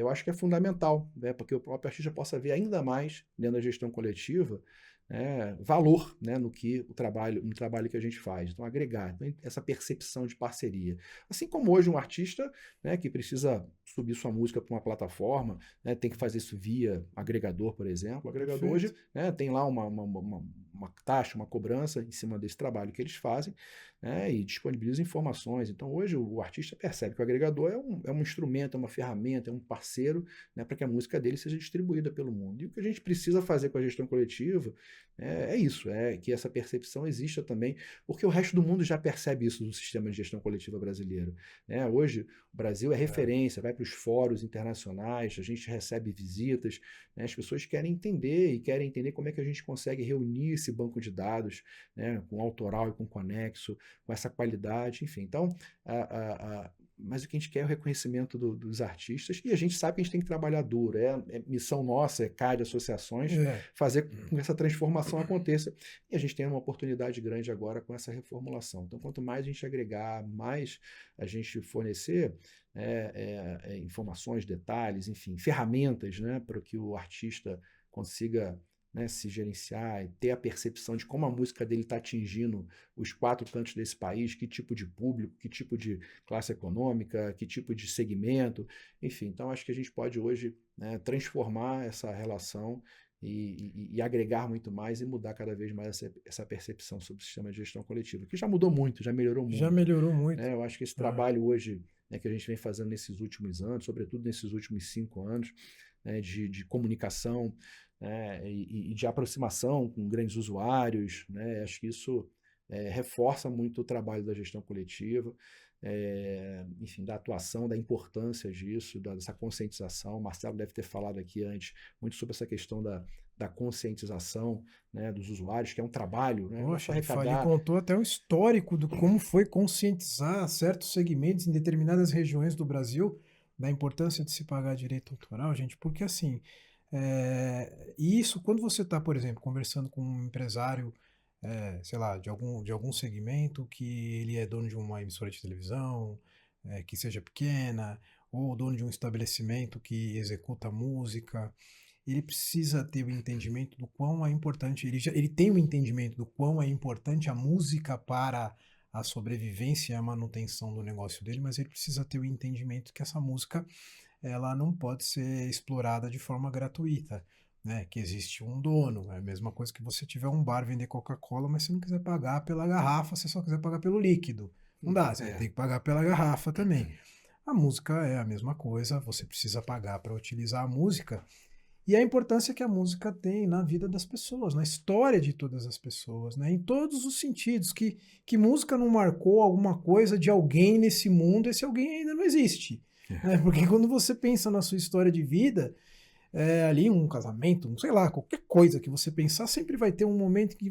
Eu acho que é fundamental, né, porque o próprio artista possa ver ainda mais dentro da gestão coletiva, valor, né, no trabalho que a gente faz. Então, agregar, então, essa percepção de parceria. Assim como hoje um artista, né, que precisa subir sua música para uma plataforma, né, tem que fazer isso via agregador, por exemplo. O agregador hoje, né, tem lá uma taxa, uma cobrança em cima desse trabalho que eles fazem, né, e disponibiliza informações. Então, hoje o artista percebe que o agregador é um instrumento, é uma ferramenta, é um parceiro, né, para que a música dele seja distribuída pelo mundo. E o que a gente precisa fazer com a gestão coletiva é isso, é que essa percepção exista também, porque o resto do mundo já percebe isso do sistema de gestão coletiva brasileiro, né? Hoje, o Brasil é referência, vai para os fóruns internacionais, a gente recebe visitas, né? As pessoas querem entender e querem entender como é que a gente consegue reunir esse banco de dados, né, com autoral e com conexo, com essa qualidade, enfim. Então, mas o que a gente quer é o reconhecimento dos artistas e a gente sabe que a gente tem que trabalhar duro. É missão nossa, é CAD, associações, fazer com que essa transformação aconteça. E a gente tem uma oportunidade grande agora com essa reformulação. Então, quanto mais a gente agregar, mais a gente fornecer informações, detalhes, enfim, ferramentas, né, para que o artista consiga, né, se gerenciar e ter a percepção de como a música dele está atingindo os 4 cantos desse país, que tipo de público, que tipo de classe econômica, que tipo de segmento, enfim. Então, acho que a gente pode hoje, né, transformar essa relação e agregar muito mais e mudar cada vez mais essa percepção sobre o sistema de gestão coletiva, que já mudou muito, já melhorou Já muito, melhorou muito. né? Eu acho que esse trabalho hoje, né, que a gente vem fazendo nesses últimos anos, sobretudo nesses últimos 5 anos, né, de comunicação, né, e de aproximação com grandes usuários, né, acho que isso reforça muito o trabalho da gestão coletiva, enfim, da atuação, da importância disso, dessa conscientização. O Marcelo deve ter falado aqui antes muito sobre essa questão da conscientização, né, dos usuários, que é um trabalho, né, não é só Poxa, ele arrecadar. contou até um histórico do como foi conscientizar certos segmentos em determinadas regiões do Brasil da importância de se pagar direito autoral, gente, porque assim, e isso quando você está, por exemplo, conversando com um empresário, sei lá, de algum segmento que ele é dono de uma emissora de televisão, que seja pequena, ou o dono de um estabelecimento que executa música, ele precisa ter o entendimento do quão é importante, ele tem o entendimento do quão é importante a música para a sobrevivência e a manutenção do negócio dele, mas ele precisa ter o entendimento que essa música ela não pode ser explorada de forma gratuita, né? Que existe um dono. É a mesma coisa que você tiver um bar vender Coca-Cola, mas você não quiser pagar pela garrafa, você só quiser pagar pelo líquido. Não dá, você tem que pagar pela garrafa também. A música é a mesma coisa, você precisa pagar para utilizar a música. E a importância que a música tem na vida das pessoas, na história de todas as pessoas, né? Em todos os sentidos. Que música não marcou alguma coisa de alguém nesse mundo, esse alguém ainda não existe. Né? Porque quando você pensa na sua história de vida, ali um casamento, sei lá, qualquer coisa que você pensar, sempre vai ter um momento que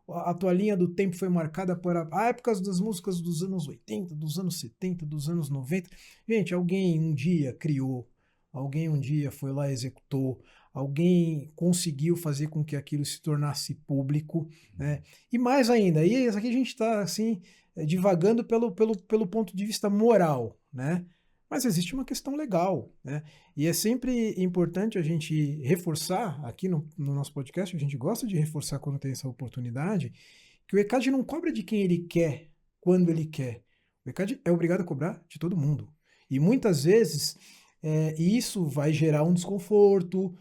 a tua linha do tempo foi marcada por épocas das músicas dos anos 80, dos anos 70, dos anos 90. Gente, alguém um dia criou, alguém um dia foi lá e executou, alguém conseguiu fazer com que aquilo se tornasse público, né? E mais ainda, e aqui a gente está assim, divagando pelo ponto de vista moral, né? Mas existe uma questão legal, né? E é sempre importante a gente reforçar, aqui no nosso podcast, a gente gosta de reforçar quando tem essa oportunidade, que o ECAD não cobra de quem ele quer, quando ele quer. O ECAD é obrigado a cobrar de todo mundo. E muitas vezes isso vai gerar um desconforto,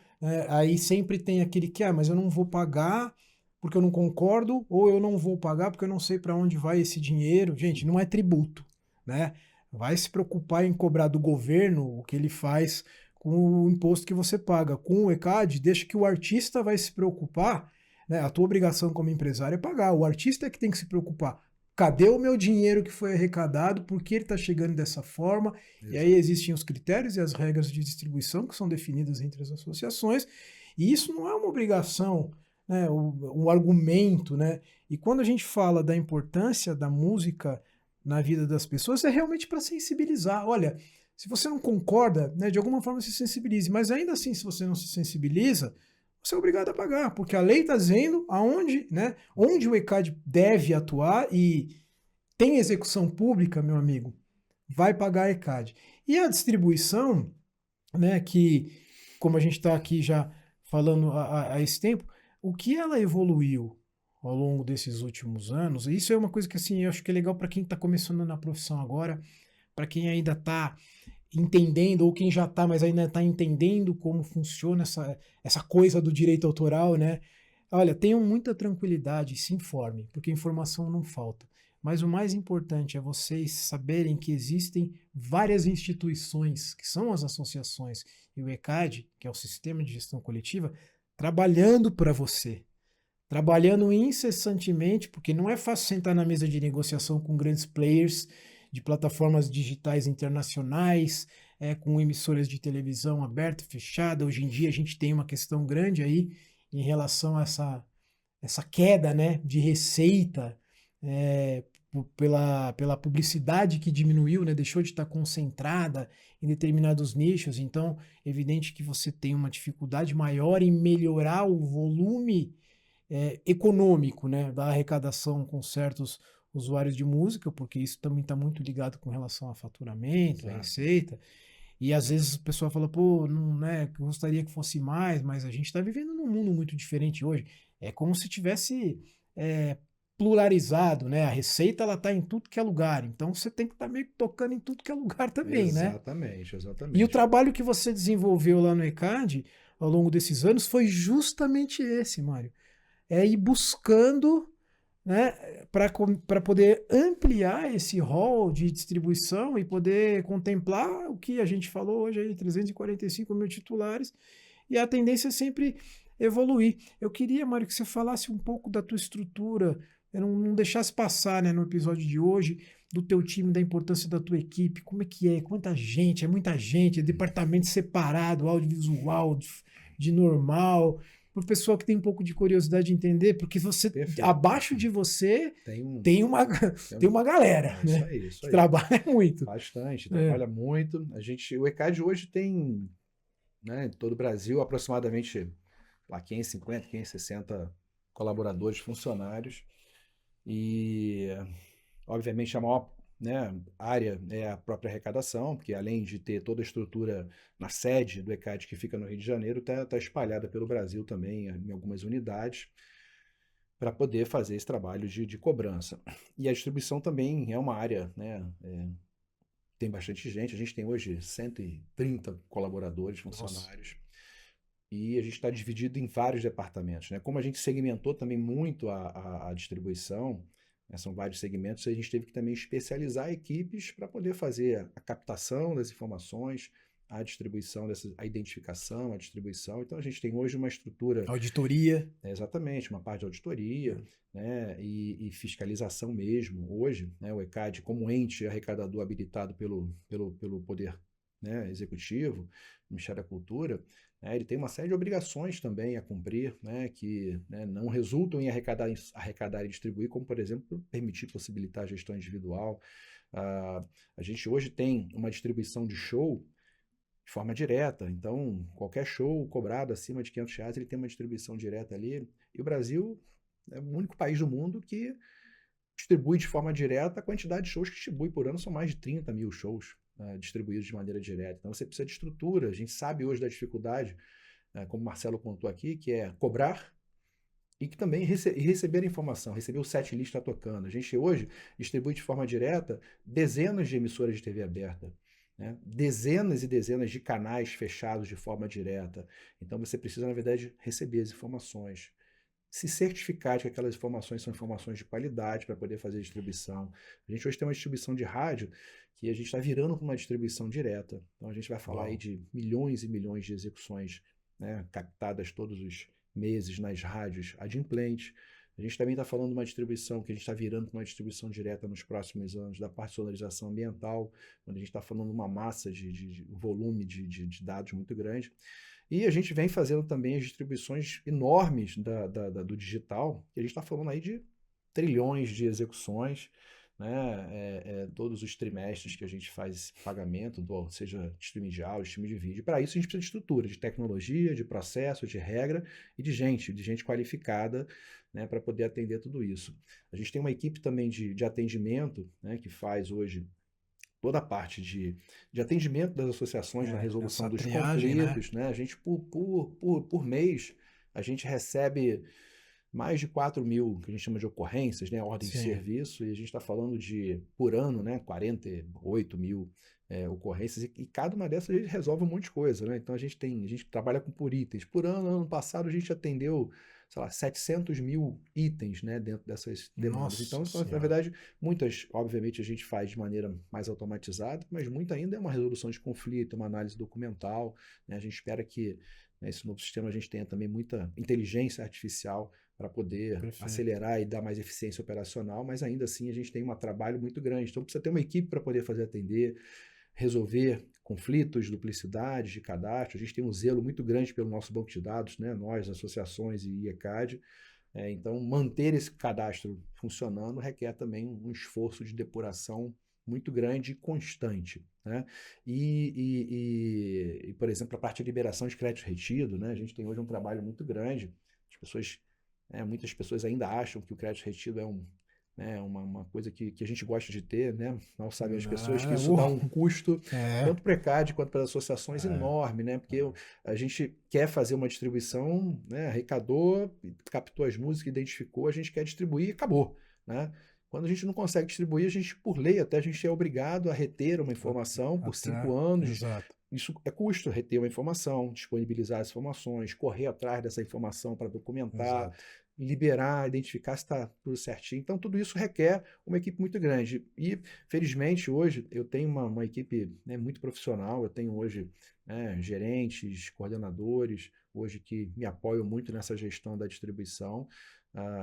aí sempre tem aquele que, mas eu não vou pagar porque eu não concordo, ou eu não vou pagar porque eu não sei para onde vai esse dinheiro. Gente, não é tributo, né? Vai se preocupar em cobrar do governo o que ele faz com o imposto que você paga. Com o ECAD, deixa que o artista vai se preocupar, né? A tua obrigação como empresário é pagar. O artista é que tem que se preocupar. Cadê o meu dinheiro que foi arrecadado? Por que ele está chegando dessa forma? Exato. E aí existem os critérios e as regras de distribuição que são definidas entre as associações. E isso não é uma obrigação, né? Um argumento, né? E quando a gente fala da importância da música na vida das pessoas, é realmente para sensibilizar. Olha, se você não concorda, né, de alguma forma se sensibilize, mas ainda assim, se você não se sensibiliza, você é obrigado a pagar, porque a lei está dizendo aonde, né, onde o ECAD deve atuar e tem execução pública, meu amigo, vai pagar a ECAD. E a distribuição, né, que, como a gente está aqui já falando há esse tempo, o que ela evoluiu ao longo desses últimos anos, e isso é uma coisa que assim, eu acho que é legal para quem está começando na profissão agora, para quem ainda está entendendo, ou quem já está, mas ainda está entendendo como funciona essa coisa do direito autoral, né? Olha, tenham muita tranquilidade, se informe, porque informação não falta. Mas o mais importante é vocês saberem que existem várias instituições, que são as associações, e o ECAD, que é o Sistema de Gestão Coletiva, trabalhando para você, trabalhando incessantemente, porque não é fácil sentar na mesa de negociação com grandes players de plataformas digitais internacionais, com emissoras de televisão aberta e fechada. Hoje em dia a gente tem uma questão grande aí em relação a essa queda, né, de receita pela publicidade que diminuiu, né, deixou de estar concentrada em determinados nichos. Então, é evidente que você tem uma dificuldade maior em melhorar o volume econômico, né, da arrecadação com certos usuários de música, porque isso também está muito ligado com relação a faturamento, a receita. E às vezes o pessoal fala, pô, não, né, gostaria que fosse mais, mas a gente está vivendo num mundo muito diferente hoje. É como se tivesse pluralizado, né? A receita ela está em tudo que é lugar, então você tem que estar meio que tocando em tudo que é lugar também, exatamente, né? Exatamente. E o trabalho que você desenvolveu lá no ECAD ao longo desses anos foi justamente esse, Mário. É ir buscando, né, para poder ampliar esse rol de distribuição e poder contemplar o que a gente falou hoje aí, 345 mil titulares, e a tendência é sempre evoluir. Eu queria, Mário, que você falasse um pouco da tua estrutura, não deixasse passar, né, no episódio de hoje, do teu time, da importância da tua equipe, como é que é, quanta gente, é muita gente, é departamento separado, audiovisual, de normal, para o pessoal que tem um pouco de curiosidade de entender, porque você, abaixo de você, tem uma galera, né? Isso aí. Que trabalha muito. Bastante, trabalha muito. O ECAD hoje tem, né, em todo o Brasil, aproximadamente lá 550, 560 colaboradores, funcionários. E, obviamente, a maior né, área é a própria arrecadação, porque além de ter toda a estrutura na sede do ECAD que fica no Rio de Janeiro, está espalhada pelo Brasil também, em algumas unidades, para poder fazer esse trabalho de cobrança. E a distribuição também é uma área, né, tem bastante gente, a gente tem hoje 130 colaboradores, Nossa. funcionários, e a gente está dividido em vários departamentos, né? Como a gente segmentou também muito a distribuição, né, são vários segmentos, a gente teve que também especializar equipes para poder fazer a captação das informações, a distribuição, a identificação, a distribuição. Então a gente tem hoje uma estrutura, Auditoria. exatamente, uma parte de auditoria, né, e fiscalização mesmo. Hoje, né, o ECAD, como ente arrecadador habilitado pelo Poder, né, Executivo, Ministério da Cultura, né, ele tem uma série de obrigações também a cumprir, né, que, né, não resultam em arrecadar e distribuir, como, por exemplo, permitir possibilitar a gestão individual. A gente hoje tem uma distribuição de show de forma direta. Então, qualquer show cobrado acima de R$ 500, ele tem uma distribuição direta ali. E o Brasil é o único país do mundo que distribui de forma direta. A quantidade de shows que distribui por ano são mais de 30 mil shows, distribuídos de maneira direta. Então, você precisa de estrutura. A gente sabe hoje da dificuldade, como o Marcelo contou aqui, que é cobrar e que também receber a informação, receber o set list está tocando. A gente hoje distribui de forma direta dezenas de emissoras de TV aberta, né? Dezenas e dezenas de canais fechados de forma direta. Então você precisa, na verdade, receber as informações, se certificar de que aquelas informações são informações de qualidade para poder fazer a distribuição. A gente hoje tem uma distribuição de rádio que a gente está virando para uma distribuição direta. Então a gente vai falar aí Uau. de milhões e milhões de execuções, né, captadas todos os meses nas rádios adimplentes. A gente também está falando de uma distribuição que a gente está virando para uma distribuição direta nos próximos anos da parte de sonorização ambiental, onde a gente está falando de uma massa de volume de dados muito grande. E a gente vem fazendo também as distribuições enormes do digital, e a gente está falando aí de trilhões de execuções, né? Todos os trimestres que a gente faz esse pagamento, seja de streaming de áudio, streaming de vídeo. Para isso a gente precisa de estrutura, de tecnologia, de processo, de regra e de gente qualificada, né, para poder atender tudo isso. A gente tem uma equipe também de atendimento, né, que faz hoje toda a parte de atendimento das associações na resolução Essa dos triagem, né? conflitos, né? A gente, por mês, a gente recebe mais de 4 mil, que a gente chama de ocorrências, né? Ordem de Sim. serviço, e a gente está falando de, por ano, né? 48 mil ocorrências, e cada uma dessas a gente resolve um monte de coisa, né? Então a gente trabalha por itens. Por ano passado, a gente atendeu, sei lá, 700 mil itens, né, dentro dessas demandas. Então, Nossa na Senhora. verdade, muitas, obviamente, a gente faz de maneira mais automatizada, mas muita ainda é uma resolução de conflito, uma análise documental, né? A gente espera que, né, esse novo sistema a gente tenha também muita inteligência artificial para poder Perfeito. acelerar e dar mais eficiência operacional, mas ainda assim a gente tem um trabalho muito grande. Então precisa ter uma equipe para poder fazer atender, resolver conflitos, duplicidades de cadastro. A gente tem um zelo muito grande pelo nosso banco de dados, né? Nós, associações e IECAD. Então, manter esse cadastro funcionando requer também um esforço de depuração muito grande e constante, né? Por exemplo, a parte de liberação de crédito retido, né? A gente tem hoje um trabalho muito grande. As pessoas, muitas pessoas ainda acham que o crédito retido é uma coisa que a gente gosta de ter, né? Mal sabem as pessoas que Ah, isso dá um custo, é. tanto para o ECAD quanto para as associações, É. enorme, né? Porque a gente quer fazer uma distribuição, né? Arrecadou, captou as músicas, identificou, a gente quer distribuir e acabou, né? Quando a gente não consegue distribuir, a gente, por lei, até a gente é obrigado a reter uma informação por Até. 5 anos. Exato. Isso é custo, reter uma informação, disponibilizar as informações, correr atrás dessa informação para documentar, Exato. liberar, identificar se está tudo certinho. Então, tudo isso requer uma equipe muito grande. E, felizmente, hoje eu tenho uma equipe, né, muito profissional. Eu tenho hoje, né, gerentes, coordenadores, hoje que me apoiam muito nessa gestão da distribuição,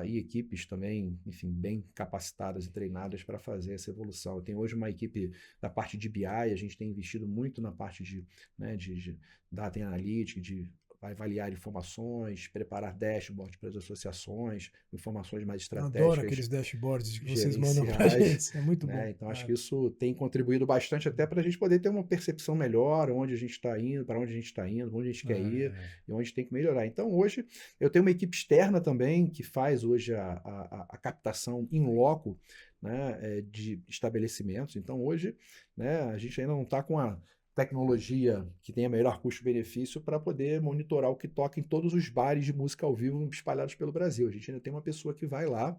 e equipes também, enfim, bem capacitadas e treinadas para fazer essa evolução. Eu tenho hoje uma equipe da parte de BI, a gente tem investido muito na parte de, né, de data analytics, de avaliar informações, preparar dashboards para as associações, informações mais Adoro estratégicas, aqueles dashboards que vocês mandam para a gerenciais, gente. É muito bom. né? Então, acho que isso tem contribuído bastante até para a gente poder ter uma percepção melhor, onde a gente está indo, para onde a gente está indo, onde a gente quer ir e onde tem que melhorar. Então, hoje, eu tenho uma equipe externa também que faz hoje a captação in loco, né, de estabelecimentos. Então, hoje, né, a gente ainda não está com a tecnologia que tenha melhor custo-benefício para poder monitorar o que toca em todos os bares de música ao vivo espalhados pelo Brasil. A gente ainda tem uma pessoa que vai lá,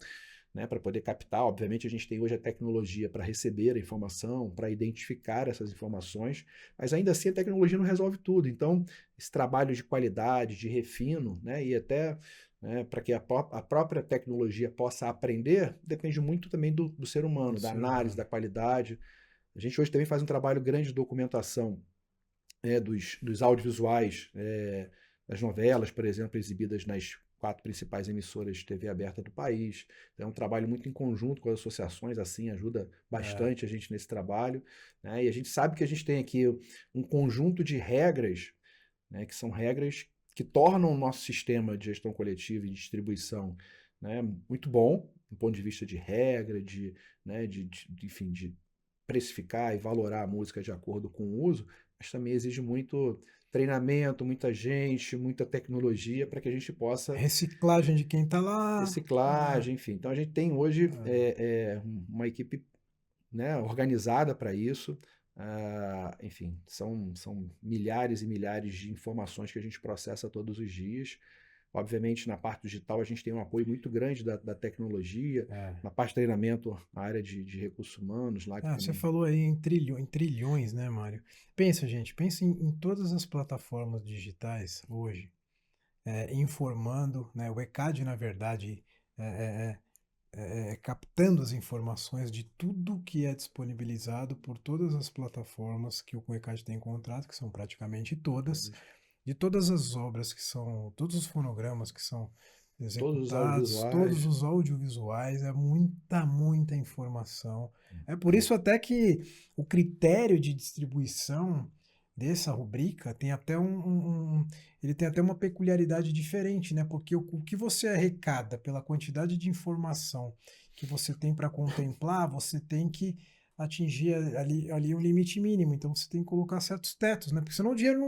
né, para poder captar. Obviamente, a gente tem hoje a tecnologia para receber a informação, para identificar essas informações, mas ainda assim a tecnologia não resolve tudo. Então, esse trabalho de qualidade, de refino, né, e até, né, para que a própria tecnologia possa aprender, depende muito também do ser humano, da análise, da qualidade. A gente hoje também faz um trabalho grande de documentação dos audiovisuais, das novelas, por exemplo, exibidas nas 4 principais emissoras de TV aberta do país. Então, é um trabalho muito em conjunto com as associações, assim, ajuda bastante a gente nesse trabalho, né? E a gente sabe que a gente tem aqui um conjunto de regras, né, que são regras que tornam o nosso sistema de gestão coletiva e de distribuição, né, muito bom, do ponto de vista de regra, né, enfim, de precificar e valorar a música de acordo com o uso, mas também exige muito treinamento, muita gente, muita tecnologia para que a gente possa Reciclagem de quem está lá. reciclagem, enfim. Então a gente tem hoje uma equipe, né, organizada para isso. Enfim, são milhares e milhares de informações que a gente processa todos os dias. Obviamente, na parte digital, a gente tem um apoio muito grande da tecnologia. Na parte de treinamento, a área de recursos humanos lá. Você falou aí em trilhões, né, Mário? Pensa, gente, pensa em todas as plataformas digitais hoje, informando, né? O ECAD, na verdade, captando as informações de tudo que é disponibilizado por todas as plataformas que o ECAD tem contrato, que são praticamente todas, de todas as obras que são, todos os fonogramas que são executados, todos os audiovisuais, é muita informação. É por isso até que o critério de distribuição dessa rubrica tem até ele tem até uma peculiaridade diferente, né? Porque o que você arrecada pela quantidade de informação que você tem para contemplar, você tem que atingir ali um limite mínimo. Então você tem que colocar certos tetos, né? Porque senão o dinheiro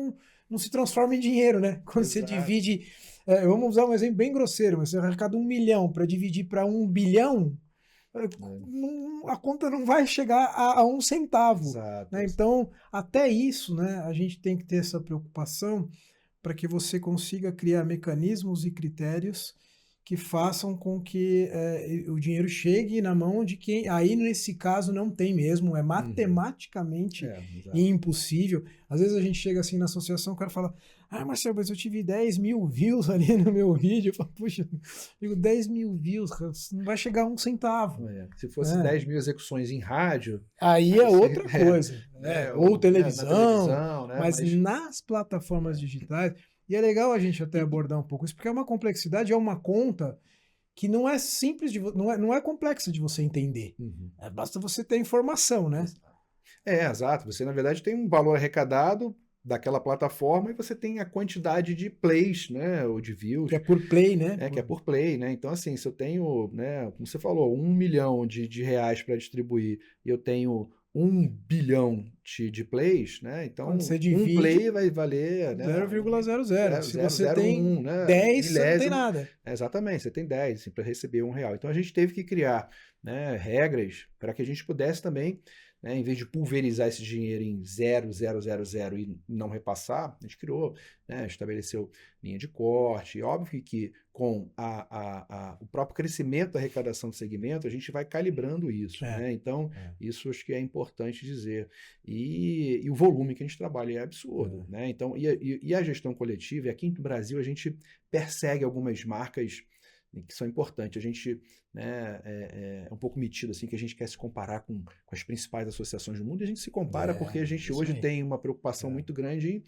não se transforma em dinheiro, né? Quando você divide. Vamos usar um exemplo bem grosseiro, mas você arrecada 1 milhão para dividir para 1 bilhão, a conta não vai chegar a 1 centavo. Né? Então, até isso, né, a gente tem que ter essa preocupação para que você consiga criar mecanismos e critérios que façam com que o dinheiro chegue na mão de quem, aí nesse caso não tem mesmo, é matematicamente impossível. Às vezes a gente chega assim na associação, o cara fala, Marcelo, mas eu tive 10 mil views ali no meu vídeo. Eu falo, puxa, digo, 10 mil views, não vai chegar a 1 centavo. Se fosse 10 mil execuções em rádio... Aí é outra coisa. Ou televisão, né? Mas nas plataformas digitais... E é legal a gente até abordar um pouco isso, porque é uma complexidade, é uma conta que não é simples, não é complexa de você entender. Basta você ter informação, né? Exato. Você, na verdade, tem um valor arrecadado daquela plataforma e você tem a quantidade de plays, né, ou de views. Que é por play, né? Que é por play, né? Então, assim, se eu tenho, né, como você falou, 1 milhão de reais para distribuir e eu tenho 1 bilhão de plays, né? Então, um play vai valer, né, 0,00. Se você tem 10, você não tem nada. Exatamente, você tem 10 assim, para receber R$1. Então, a gente teve que criar, né, regras para que a gente pudesse também, né, em vez de pulverizar esse dinheiro em 0,000 e não repassar, a gente criou, né, estabeleceu linha de corte. E óbvio que com o próprio crescimento da arrecadação do segmento, a gente vai calibrando isso. Né? Então, isso acho que é importante dizer. E o volume que a gente trabalha é absurdo. Né? Então, e a gestão coletiva, e aqui no Brasil a gente persegue algumas marcas, que são importantes. A gente, né, é um pouco metido assim que a gente quer se comparar com as principais associações do mundo, e a gente se compara porque a gente Isso hoje aí. tem uma preocupação É. muito grande em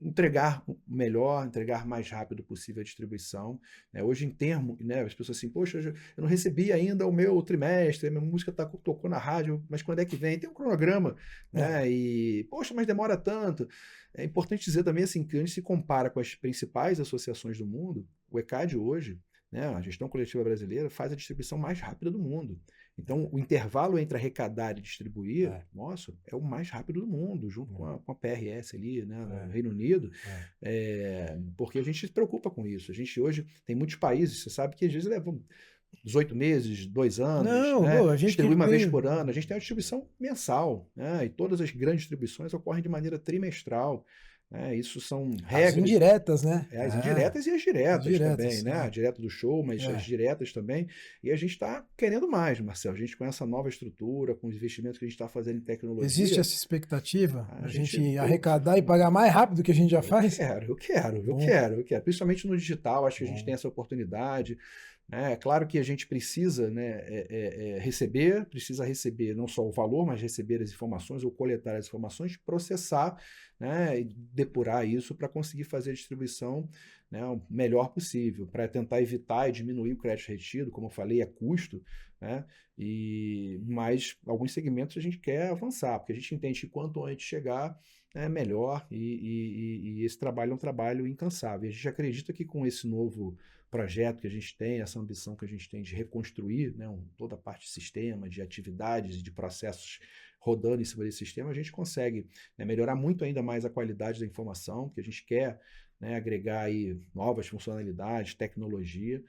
entregar o melhor, entregar mais rápido possível a distribuição. Né? Hoje, em termo, né, as pessoas assim, poxa, eu não recebi ainda o meu trimestre, a minha música tocou na rádio, mas quando é que vem? Tem um cronograma, É. né? E, poxa, mas demora tanto. É importante dizer também assim, que a gente se compara com as principais associações do mundo, o ECAD hoje, né, a gestão coletiva brasileira, faz a distribuição mais rápida do mundo. Então, o intervalo entre arrecadar e distribuir, É. nossa, é o mais rápido do mundo, junto com a PRS ali, né, no Reino Unido, É. porque a gente se preocupa com isso. A gente hoje tem muitos países, você sabe que às vezes levam 18 meses, 2 anos, Não, né? pô, a gente que Distribui uma vez tem. por ano. A gente tem uma distribuição mensal, né? E todas as grandes distribuições ocorrem de maneira trimestral. Né? Isso são As regras, indiretas, né? as indiretas e as diretas também, Diretas. né? A direta do show, mas as É. diretas também. E a gente está querendo mais, Marcelo. A gente com essa nova estrutura, com os investimentos que a gente está fazendo em Existe tecnologia, essa expectativa? a A gente, gente eu, arrecadar e pagar mais rápido do que a gente já eu faz? quero, eu quero, eu Bom, quero, eu quero. Principalmente no digital, acho que a gente tem bom. essa oportunidade. É claro que a gente precisa, né, precisa receber não só o valor, mas receber as informações ou coletar as informações, processar, né, e depurar isso para conseguir fazer a distribuição, né, o melhor possível, para tentar evitar e diminuir o crédito retido, como eu falei, é custo, né, mas alguns segmentos a gente quer avançar, porque a gente entende que quanto antes chegar, é melhor, e esse trabalho é um trabalho incansável. E a gente acredita que com esse novo projeto que a gente tem, essa ambição que a gente tem de reconstruir, né, toda a parte de sistema, de atividades e de processos rodando em cima desse sistema, a gente consegue, né, melhorar muito ainda mais a qualidade da informação, que a gente quer, né, agregar aí novas funcionalidades, tecnologia,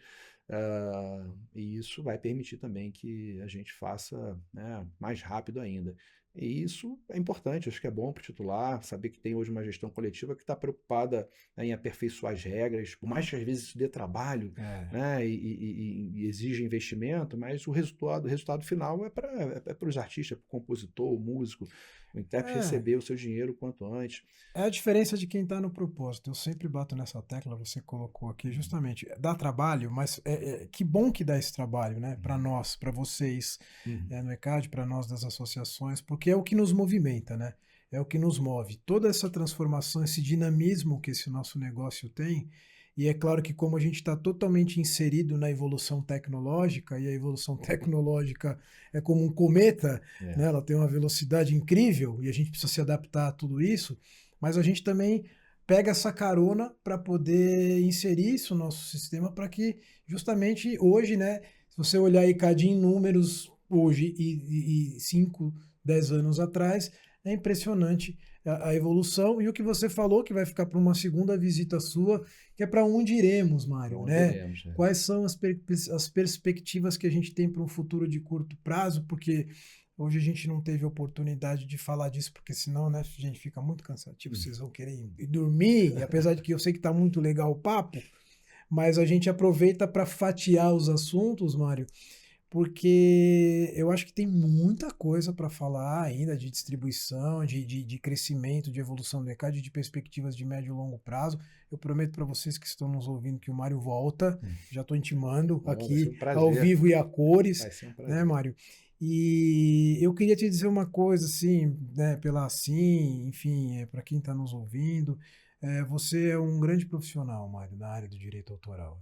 e isso vai permitir também que a gente faça, né, mais rápido ainda. E isso é importante, acho que é bom para o titular saber que tem hoje uma gestão coletiva que está preocupada, né, em aperfeiçoar as regras, por mais que às vezes isso dê trabalho, É. né, e exige investimento, mas o resultado final é para os artistas, para o compositor, o músico, o intérprete É. receber o seu dinheiro quanto antes. É a diferença de quem está no propósito. Eu sempre bato nessa tecla, você colocou aqui, justamente, dá trabalho, mas que bom que dá esse trabalho, né? Para nós, para vocês, Uhum. no ECAD, para nós das associações, porque é o que nos movimenta, né? É o que nos move. Toda essa transformação, esse dinamismo que esse nosso negócio tem, e é claro que como a gente está totalmente inserido na evolução tecnológica, e a evolução tecnológica é como um cometa, É, né? Ela tem uma velocidade incrível, e a gente precisa se adaptar a tudo isso, mas a gente também pega essa carona para poder inserir isso no nosso sistema para que justamente hoje, né, se você olhar aí cadinho em números hoje e 5, 10 anos atrás, é impressionante a evolução e o que você falou que vai ficar para uma segunda visita sua, que é para onde iremos, para Mário, onde né? iremos, né? Quais são as perspectivas que a gente tem para um futuro de curto prazo, porque hoje a gente não teve oportunidade de falar disso, porque senão, né, a gente fica muito cansativo, Hum. vocês vão querer ir dormir, e apesar de que eu sei que tá muito legal o papo, mas a gente aproveita para fatiar os assuntos, Mário, porque eu acho que tem muita coisa para falar ainda de distribuição, de crescimento, de evolução do mercado, de perspectivas de médio e longo prazo. Eu prometo para vocês que estão nos ouvindo que o Mário volta, já estou intimando Bom, vai ser aqui um ao prazer. vivo e a cores, Vai ser um né, prazer. Mário? E eu queria te dizer uma coisa, assim, né, pela assim, enfim, para quem está nos ouvindo, você é um grande profissional, Mário, na área do direito autoral.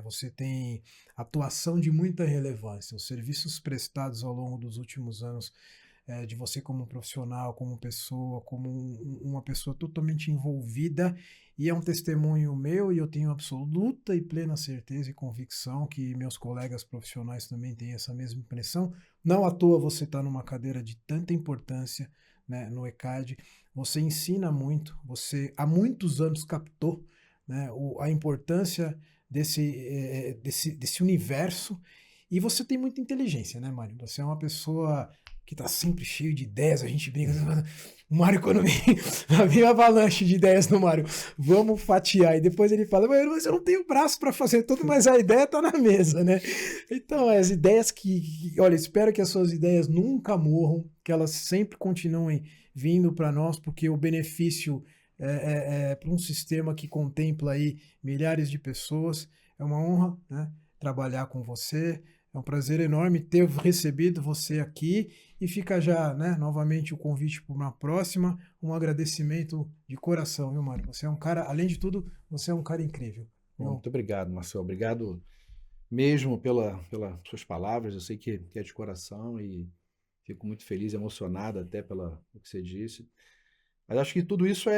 Você tem atuação de muita relevância. Os serviços prestados ao longo dos últimos anos, de você como profissional, como pessoa, como uma pessoa totalmente envolvida, e é um testemunho meu, e eu tenho absoluta e plena certeza e convicção que meus colegas profissionais também têm essa mesma impressão. Não à toa você está numa cadeira de tanta importância, né, no ECAD. Você ensina muito, você há muitos anos captou, né, a importância desse universo, e você tem muita inteligência, né, Mário? Você é uma pessoa que tá sempre cheio de ideias, a gente brinca. O Mário, quando vem uma avalanche de ideias no Mário, vamos fatiar. E depois ele fala, mas eu não tenho braço para fazer tudo, mas a ideia tá na mesa, né? Então, as ideias olha, espero que as suas ideias nunca morram, que elas sempre continuem vindo para nós, porque o benefício para um sistema que contempla aí milhares de pessoas é uma honra, né? trabalhar com você. É um prazer enorme ter recebido você aqui e fica já, né, novamente o convite para uma próxima, um agradecimento de coração, viu, Mário? Você é um cara, além de tudo, você é um cara incrível. Bom, Viu? muito obrigado, Marcelo. Obrigado mesmo pelas suas palavras. Eu sei que é de coração e fico muito feliz, emocionado até pelo que você disse. Mas acho que tudo isso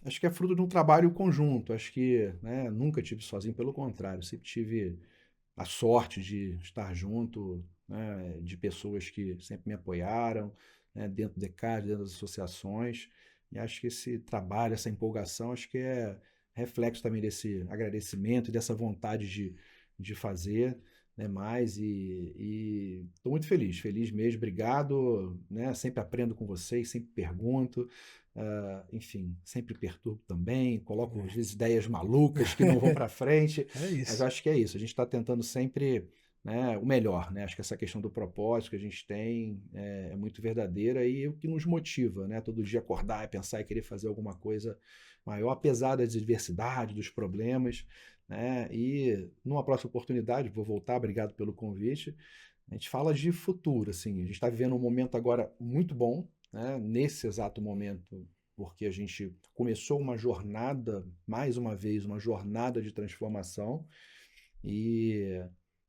acho que é fruto de um trabalho conjunto. Acho que, né, nunca tive sozinho, pelo contrário, sempre tive a sorte de estar junto, né, de pessoas que sempre me apoiaram, né, dentro do ECAD, dentro das associações. E acho que esse trabalho, essa empolgação, acho que é reflexo também desse agradecimento, dessa vontade de fazer, né, mais. E estou muito feliz, feliz mesmo. Obrigado, né? Sempre aprendo com vocês, sempre pergunto. Enfim, sempre perturbo também, coloco às vezes ideias malucas que não vão para frente, É mas isso. acho que é isso. A gente está tentando sempre, né, o melhor, né? Acho que essa questão do propósito que a gente tem é muito verdadeira e é o que nos motiva, né? Todo dia acordar e pensar e querer fazer alguma coisa maior, apesar das adversidades, dos problemas, né? E numa próxima oportunidade, vou voltar, obrigado pelo convite. A gente fala de futuro, assim, a gente está vivendo um momento agora muito bom, né? Nesse exato momento, porque a gente começou uma jornada, mais uma vez, uma jornada de transformação e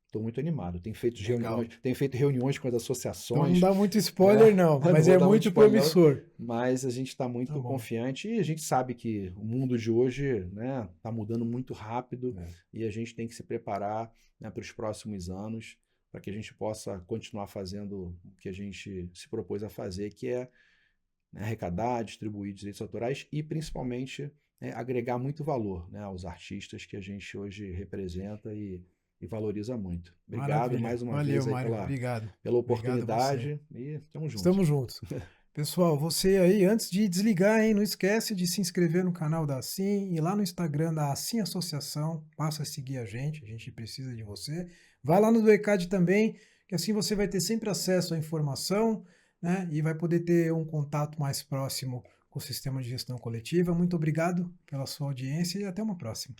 estou muito animado. Legal. Tenho feito reuniões com as Então não associações, dá muito spoiler, não, não mas vou é dar muito muito spoiler, não, promissor. mas a gente está Tá muito bom. confiante e a gente sabe que o mundo de hoje, né, está mudando muito rápido É. e a gente tem que se preparar, né, para os próximos anos para que a gente possa continuar fazendo o que a gente se propôs a fazer, que é, né, arrecadar, distribuir direitos autorais e principalmente, né, agregar muito valor, né, aos artistas que a gente hoje representa e valoriza muito. Obrigado Maravilha. mais uma Valeu, vez aí Mário. Obrigado. pela Obrigado a você. oportunidade e estamos juntos. Estamos juntos. Pessoal, você aí, antes de desligar, hein, não esquece de se inscrever no canal da Assim e lá no Instagram da Assim Associação, passa a seguir a gente precisa de você. Vai lá no do ECAD também, que assim você vai ter sempre acesso à informação, né, e vai poder ter um contato mais próximo com o sistema de gestão coletiva. Muito obrigado pela sua audiência e até uma próxima.